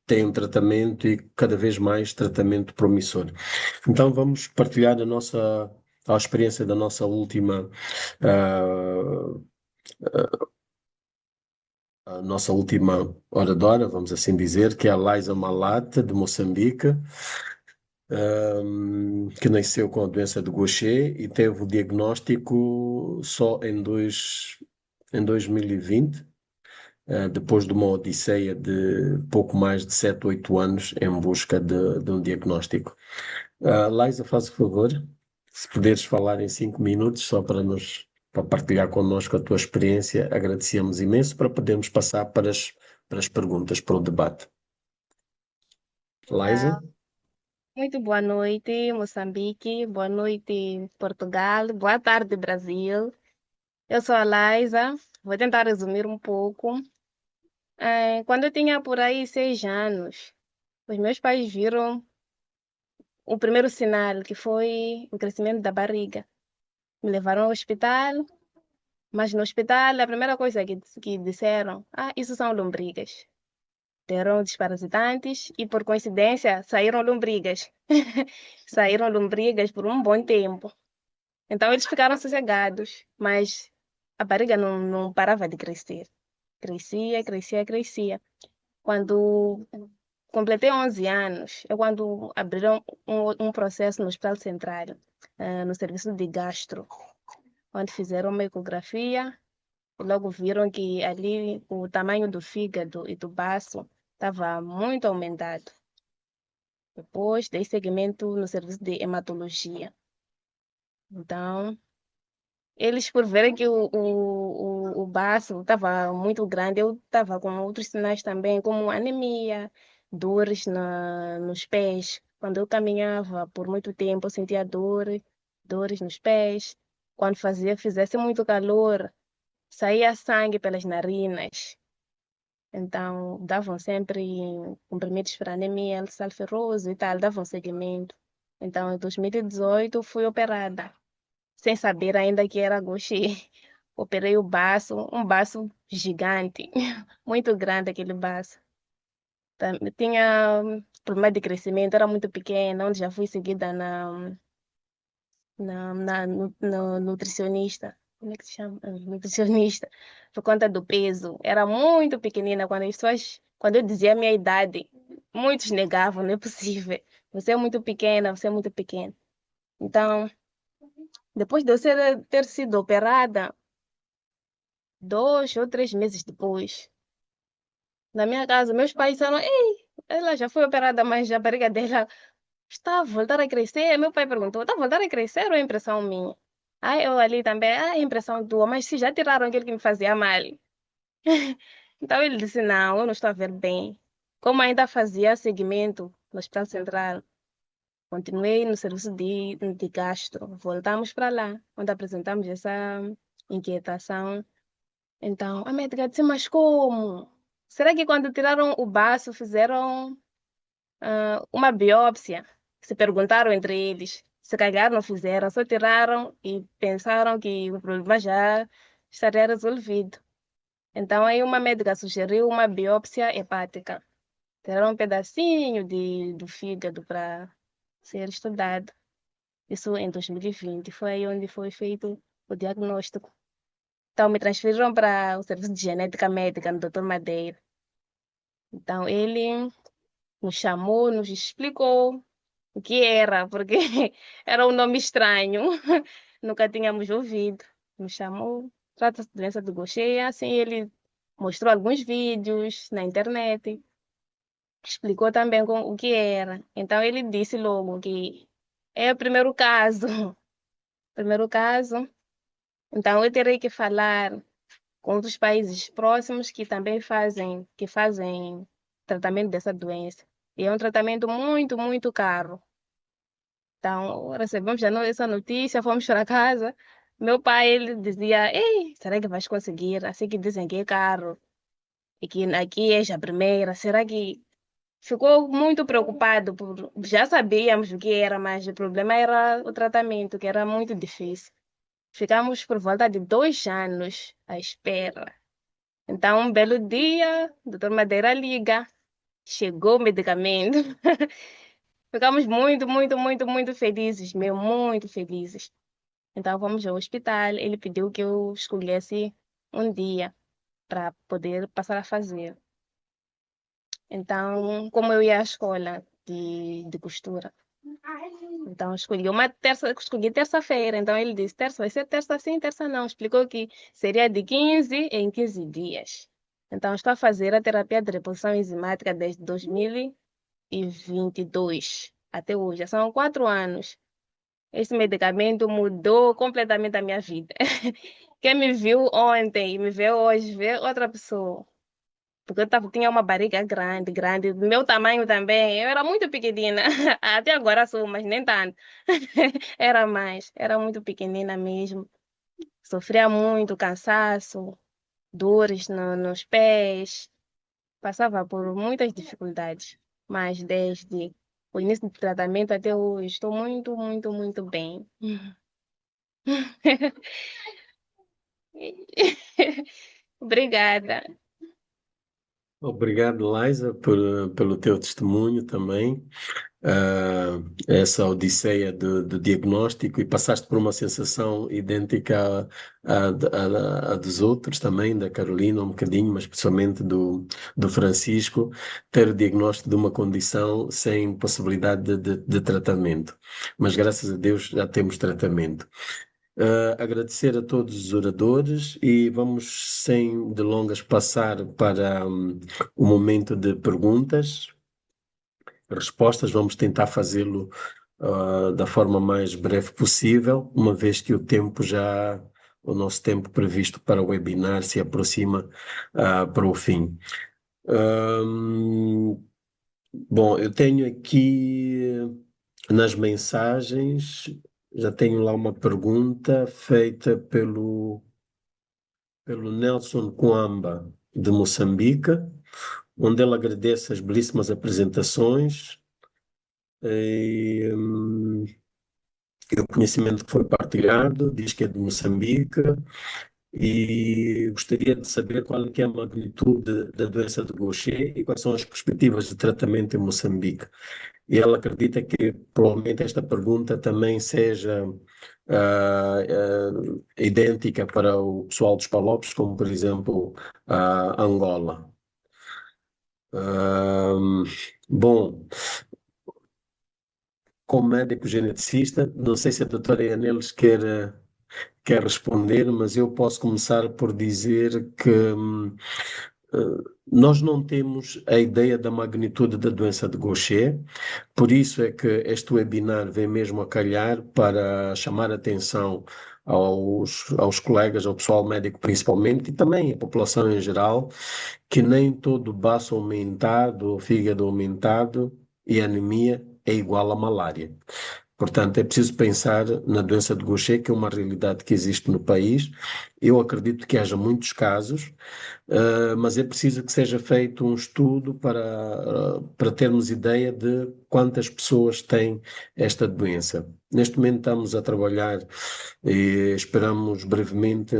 tem um tratamento e cada vez mais tratamento promissor. Então vamos partilhar a experiência da nossa última a nossa última oradora, vamos assim dizer, que é a Liza Malata, de Moçambique, que nasceu com a doença de Gaucher e teve o diagnóstico só em 2020, depois de uma odisseia de pouco mais de 7, 8 anos em busca de um diagnóstico. Liza, faz o favor, se puderes falar em 5 minutos, só para partilhar connosco a tua experiência, agradecemos imenso para podermos passar para as perguntas, para o debate. Liza? Muito boa noite, Moçambique. Boa noite, Portugal. Boa tarde, Brasil. Eu sou a Liza. Vou tentar resumir um pouco. Quando eu tinha por aí 6 anos, os meus pais viram o primeiro sinal, que foi o crescimento da barriga. Me levaram ao hospital, mas no hospital a primeira coisa que disseram, isso são lombrigas. Deram desparasitantes e, por coincidência, saíram lombrigas. Saíram lombrigas por um bom tempo. Então eles ficaram sossegados, mas a barriga não parava de crescer. Crescia, crescia, crescia. Quando completei 11 anos, é quando abriram um processo no Hospital Central, no serviço de gastro, onde fizeram uma ecografia e logo viram que ali o tamanho do fígado e do baço estava muito aumentado. Depois dei seguimento no serviço de hematologia. Então, eles, por verem que o baço estava muito grande, eu estava com outros sinais também, como anemia, dores nos pés. Quando eu caminhava por muito tempo, eu sentia dores nos pés. Quando fizesse muito calor, saía sangue pelas narinas. Então, davam sempre comprimidos para anemia, sal ferroso e tal, davam seguimento. Então, em 2018, fui operada sem saber ainda que era Gaucher. Operei o baço, um baço gigante, muito grande aquele baço. Tinha problema de crescimento, era muito pequena, onde já fui seguida no nutricionista. Como é que se chama? Nutricionista, por conta do peso. Era muito pequenina quando eu dizia a minha idade, muitos negavam, não é possível. Você é muito pequena, você é muito pequena. Então, depois de eu ter sido operada, 2 ou 3 meses depois, na minha casa, meus pais disseram, ei, ela já foi operada, mas a barriga dela está a voltar a crescer. Meu pai perguntou, está a voltar a crescer ou é impressão minha? Aí eu ali também, é impressão tua, mas se já tiraram aquele que me fazia mal. Então ele disse, não, eu não estou a ver bem. Como ainda fazia seguimento no Hospital Central, continuei no serviço de gastro. Voltamos para lá, onde apresentamos essa inquietação. Então, a médica disse, mas como? Será que quando tiraram o baço fizeram uma biópsia? Se perguntaram entre eles. Se calhar não fizeram, só tiraram e pensaram que o problema já estaria resolvido. Então, aí uma médica sugeriu uma biópsia hepática. Tiraram um pedacinho do fígado para ser estudado. Isso em 2020. Foi aí onde foi feito o diagnóstico. Então, me transferiram para o serviço de genética médica no Dr. Madeira. Então, ele nos chamou, nos explicou o que era, porque era um nome estranho, nunca tínhamos ouvido. Nos chamou, trata-se de doença do Gaucher, assim ele mostrou alguns vídeos na internet, explicou também o que era. Então ele disse logo que é o primeiro caso, primeiro caso. Então eu terei que falar com outros países próximos que fazem tratamento dessa doença. E é um tratamento muito, muito caro. Então, recebemos essa notícia, fomos para casa. Meu pai, ele dizia, ei, será que vais conseguir? Assim que dizem que é caro e que aqui é a primeira, será que... Ficou muito preocupado, já sabíamos o que era, mas o problema era o tratamento, que era muito difícil. Ficamos por volta de 2 anos à espera. Então, um belo dia, o doutor Madeira liga, chegou o medicamento. Ficamos muito, muito, muito, muito felizes, meu, muito felizes. Então, fomos ao hospital, ele pediu que eu escolhesse um dia para poder passar a fazer. Então, como eu ia à escola de costura, então escolhi terça-feira. Então ele disse, terça vai ser terça sim, terça não. Explicou que seria de 15 em 15 dias. Então estou a fazer a terapia de reposição enzimática desde 2022 até hoje. Já são 4 anos. Esse medicamento mudou completamente a minha vida. Quem me viu ontem e me vê hoje, vê outra pessoa. Porque tinha uma barriga grande, grande, do meu tamanho também. Eu era muito pequenina. Até agora sou, mas nem tanto. Era muito pequenina mesmo. Sofria muito, cansaço, dores nos pés. passava por muitas dificuldades, mas desde o início do tratamento até hoje estou muito, muito, muito bem. Obrigada. Obrigado, Liza, pelo teu testemunho também. Essa odisseia do diagnóstico, e passaste por uma sensação idêntica à dos outros também, da Carolina um bocadinho, mas principalmente do Francisco, ter o diagnóstico de uma condição sem possibilidade de tratamento. Mas graças a Deus já temos tratamento. Agradecer a todos os oradores e vamos, sem delongas, passar para o momento de perguntas, respostas. Vamos tentar fazê-lo da forma mais breve possível, uma vez que o nosso tempo previsto para o webinar se aproxima para o fim. Bom, eu tenho aqui nas mensagens, já tenho lá uma pergunta feita pelo Nelson Coamba, de Moçambique, onde ele agradece as belíssimas apresentações e o conhecimento que foi partilhado, diz que é de Moçambique e gostaria de saber qual é que é a magnitude da doença de Gaucher e quais são as perspectivas de tratamento em Moçambique. E ela acredita que provavelmente esta pergunta também seja idêntica para o pessoal dos Palopes, como por exemplo Angola. Bom, como médico geneticista, não sei se a doutora Yanelis quer responder, mas eu posso começar por dizer que nós não temos a ideia da magnitude da doença de Gaucher, por isso é que este webinar vem mesmo a calhar para chamar a atenção aos colegas, ao pessoal médico principalmente, e também à população em geral, que nem todo baço aumentado, ou fígado aumentado e anemia é igual à malária. Portanto, é preciso pensar na doença de Gaucher, que é uma realidade que existe no país. Eu acredito que haja muitos casos, mas é preciso que seja feito um estudo para termos ideia de quantas pessoas têm esta doença. Neste momento estamos a trabalhar e esperamos brevemente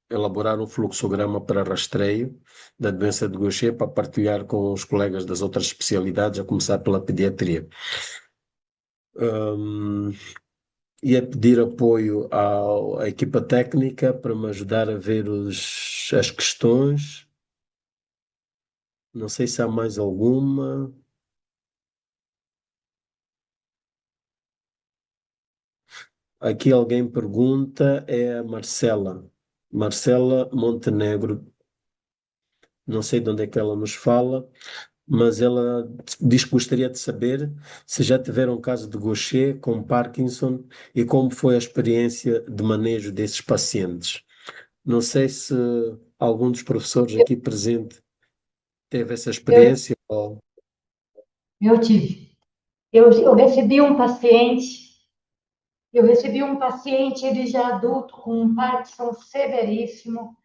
elaborar um fluxograma para rastreio da doença de Gaucher para partilhar com os colegas das outras especialidades, a começar pela pediatria. E a pedir apoio à equipa técnica para me ajudar a ver as questões. Não sei se há mais alguma. Aqui alguém pergunta, é a Marcela Montenegro. Não sei de onde é que ela nos fala, mas ela diz que gostaria de saber se já tiveram um caso de Gaucher com Parkinson e como foi a experiência de manejo desses pacientes. Não sei se algum dos professores aqui presente teve essa experiência. Eu tive. Eu recebi um paciente, ele já adulto, com um Parkinson severíssimo,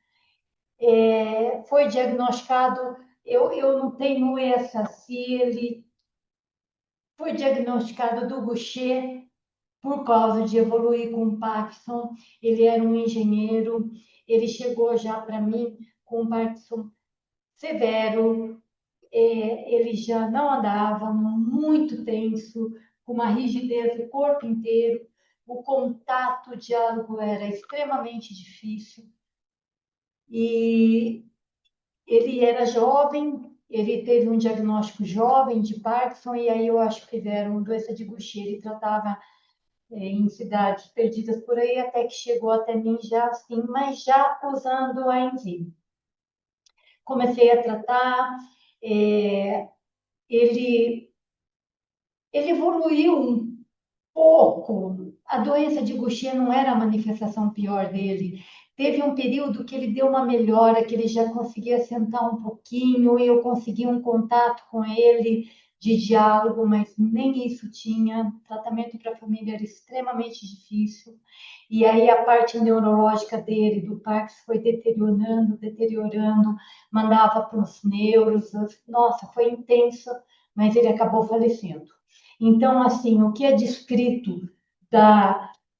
foi diagnosticado, eu não tenho essa, se ele foi diagnosticado do Gaucher por causa de evoluir com Parkinson. Ele era um engenheiro, ele chegou já para mim com Parkinson severo, ele já não andava, muito tenso, com uma rigidez do corpo inteiro, o contato, o diálogo era extremamente difícil. E ele era jovem, ele teve um diagnóstico jovem de Parkinson, e aí eu acho que fizeram doença de Gaucher. Ele tratava em cidades perdidas por aí, até que chegou até mim já assim, mas já usando a enzima. Comecei a tratar, ele evoluiu um pouco. A doença de Gaucher não era a manifestação pior dele. Teve um período que ele deu uma melhora, que ele já conseguia sentar um pouquinho, e eu consegui um contato com ele de diálogo, mas nem isso tinha. O tratamento para a família era extremamente difícil. E aí a parte neurológica dele, do Parkinson, foi deteriorando, deteriorando, mandava para os neuros. Nossa, foi intenso, mas ele acabou falecendo. Então, assim, o que é descrito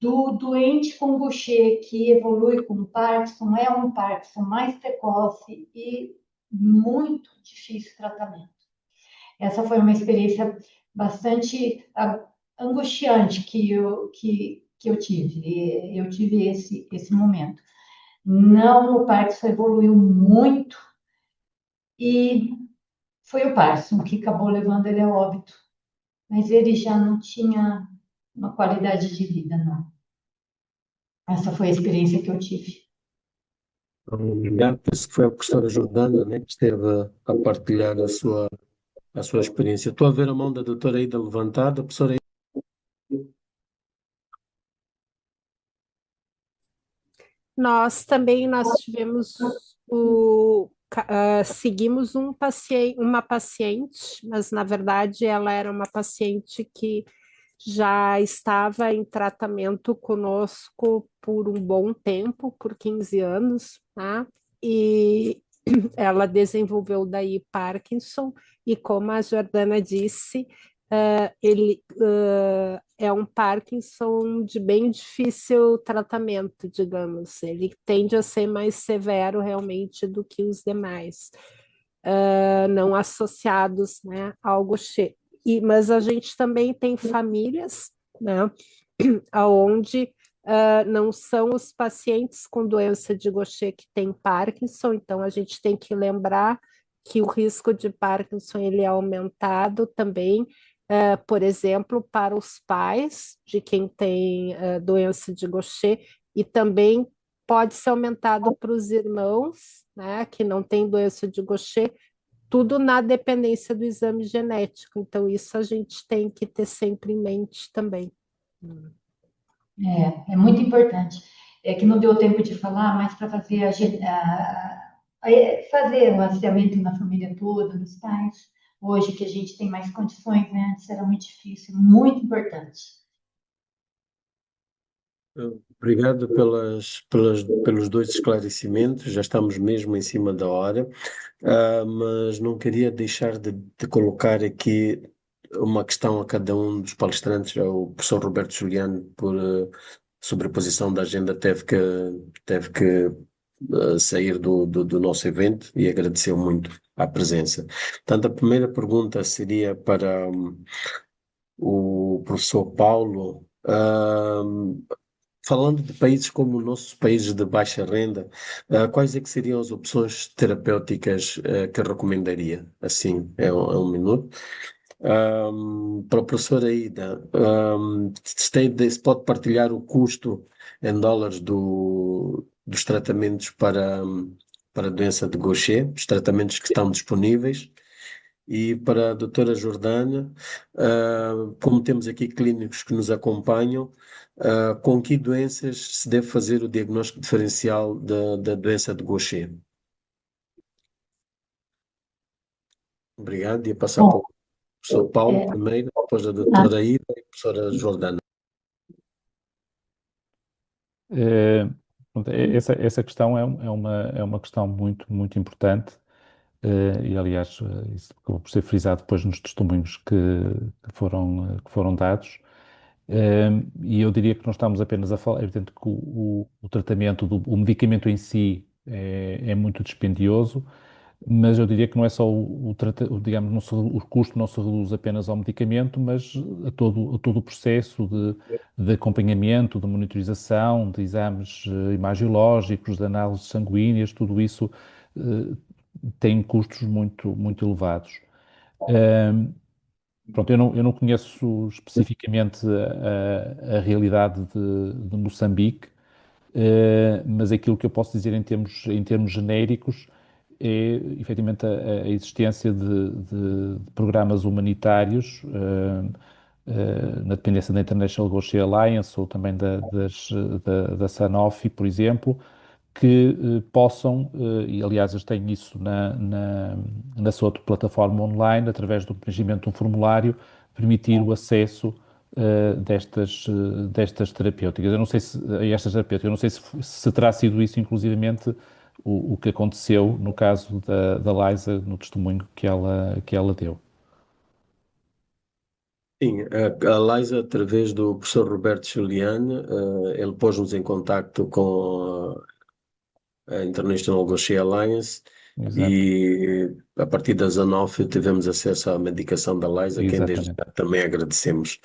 do doente com Gaucher que evolui com Parkinson é um Parkinson mais precoce e muito difícil de tratamento. Essa foi uma experiência bastante angustiante que eu tive. Eu tive esse momento. Não, o Parkinson evoluiu muito e foi o Parkinson que acabou levando ele a óbito. Mas ele já não tinha uma qualidade de vida, não. Essa foi a experiência que eu tive. Obrigado. Penso que foi a professora Jordana, né, que esteve a partilhar a sua experiência. Estou a ver a mão da doutora Ida levantada. Professora Nós tivemos seguimos uma paciente, mas na verdade ela era uma paciente que já estava em tratamento conosco por um bom tempo, por 15 anos, tá? E ela desenvolveu daí Parkinson, e como a Jordana disse, ele é um Parkinson de bem difícil tratamento, digamos. Ele tende a ser mais severo realmente do que os demais, não associados, né, ao Gaucher. Mas a gente também tem famílias, né, onde não são os pacientes com doença de Gaucher que têm Parkinson, então a gente tem que lembrar que o risco de Parkinson ele é aumentado também, por exemplo, para os pais de quem tem doença de Gaucher, e também pode ser aumentado para os irmãos, né, que não têm doença de Gaucher, tudo na dependência do exame genético. Então, isso a gente tem que ter sempre em mente também. É muito importante. É que não deu tempo de falar, mas para fazer fazer o rastreamento na família toda, nos pais, hoje que a gente tem mais condições, né? Antes era muito difícil, muito importante. obrigado pelos dois esclarecimentos. Já estamos mesmo em cima da hora, mas não queria deixar de colocar aqui uma questão a cada um dos palestrantes. O professor Roberto Juliano, por sobreposição da agenda, teve que sair do nosso evento e agradeceu muito a presença. Portanto, a primeira pergunta seria para o professor Paulo. Falando de países como os nossos países de baixa renda, quais é que seriam as opções terapêuticas que recomendaria? Assim, é um minuto. Para a professora Ida, se pode partilhar o custo em dólares dos tratamentos para a doença de Gaucher, os tratamentos que estão disponíveis. E para a doutora Jordana, como temos aqui clínicos que nos acompanham, com que doenças se deve fazer o diagnóstico diferencial da doença de Gaucher? Obrigado. E a passar para o professor Paulo primeiro, depois a doutora Ida e a professora Jordana. Essa questão é uma questão muito importante, e aliás, isso acabou por ser frisado depois nos testemunhos que foram dados. E eu diria que não estamos apenas a falar, é evidente que o tratamento, o medicamento em si é muito dispendioso, mas eu diria que não é só digamos, o custo não se reduz apenas ao medicamento, mas a todo o processo de acompanhamento, de monitorização, de exames imagiológicos, de análises sanguíneas, tudo isso tem custos muito elevados. Pronto, eu não conheço especificamente a realidade de Moçambique, mas aquilo que eu posso dizer em termos genéricos é efetivamente a existência de programas humanitários na dependência da International Gaucher Alliance ou também da Sanofi, por exemplo, que possam, e aliás eles têm isso na sua plataforma online, através do preenchimento de um formulário, permitir o acesso destas terapêuticas. Eu não sei se, a estas terapêuticas, eu não sei se terá sido isso, inclusivamente, o que aconteceu no caso da Liza, no testemunho que ela deu. Sim, a Liza, através do professor Roberto Giuliani, ele pôs-nos em contacto com a International Gaucher Alliance Exato, e a partir das 19 tivemos acesso à medicação da Liza, a quem desde exatamente. já também agradecemos.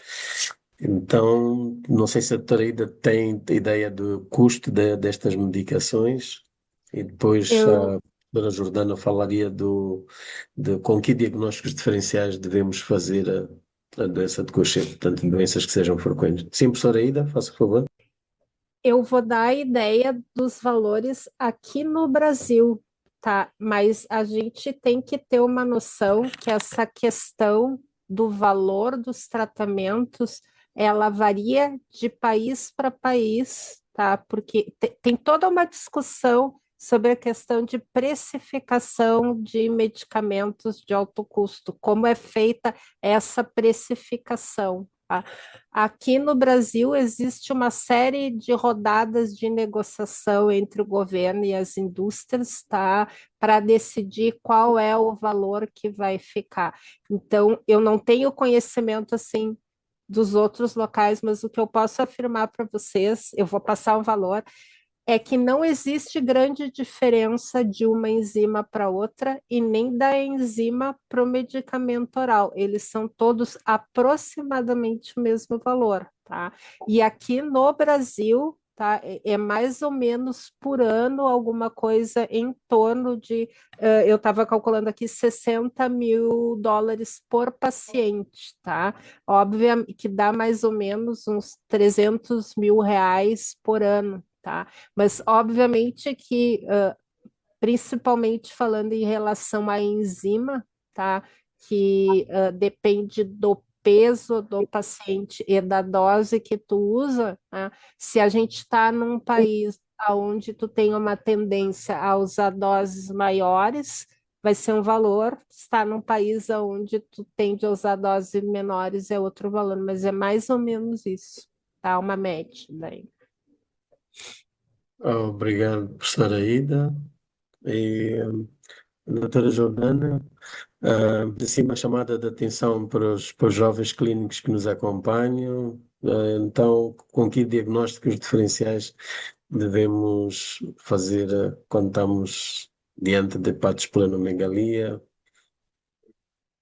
Então, não sei se a Taraída tem ideia do custo destas medicações e depois Eu, a doutora Jordana falaria de com que diagnósticos diferenciais devemos fazer a doença de Gaucher, portanto, doenças que sejam frequentes. Sim, professora Aida, faça favor. eu vou dar a ideia dos valores aqui no Brasil, tá? Mas a gente tem que ter uma noção que essa questão do valor dos tratamentos, ela varia de país para país, tá? Porque tem toda uma discussão sobre a questão de precificação de medicamentos de alto custo, como é feita essa precificação, tá? Aqui no Brasil existe uma série de rodadas de negociação entre o governo e as indústrias, tá? Para decidir qual é o valor que vai ficar. Então, eu não tenho conhecimento assim dos outros locais, mas o que eu posso afirmar para vocês, eu vou passar um valor, é que não existe grande diferença de uma enzima para outra e nem da enzima para o medicamento oral. Eles são todos aproximadamente o mesmo valor, tá? E aqui no Brasil, tá, é mais ou menos por ano alguma coisa em torno de, eu estava calculando aqui, US$ 60.000 por paciente, tá? Óbvio que dá mais ou menos uns R$ 300.000 por ano, tá? Mas, obviamente, que, principalmente falando em relação à enzima, tá? Que depende do peso do paciente e da dose que tu usa, tá? Se a gente está num país onde tu tem uma tendência a usar doses maiores, vai ser um valor. Se está num país onde tu tende a usar doses menores, é outro valor, mas é mais ou menos isso, tá? Uma média daí. Obrigado, professora Aida. E a doutora Jordana, assim, uma chamada de atenção para os jovens clínicos que nos acompanham. Então, com que diagnósticos diferenciais devemos fazer quando estamos diante de hepatosplenomegalia?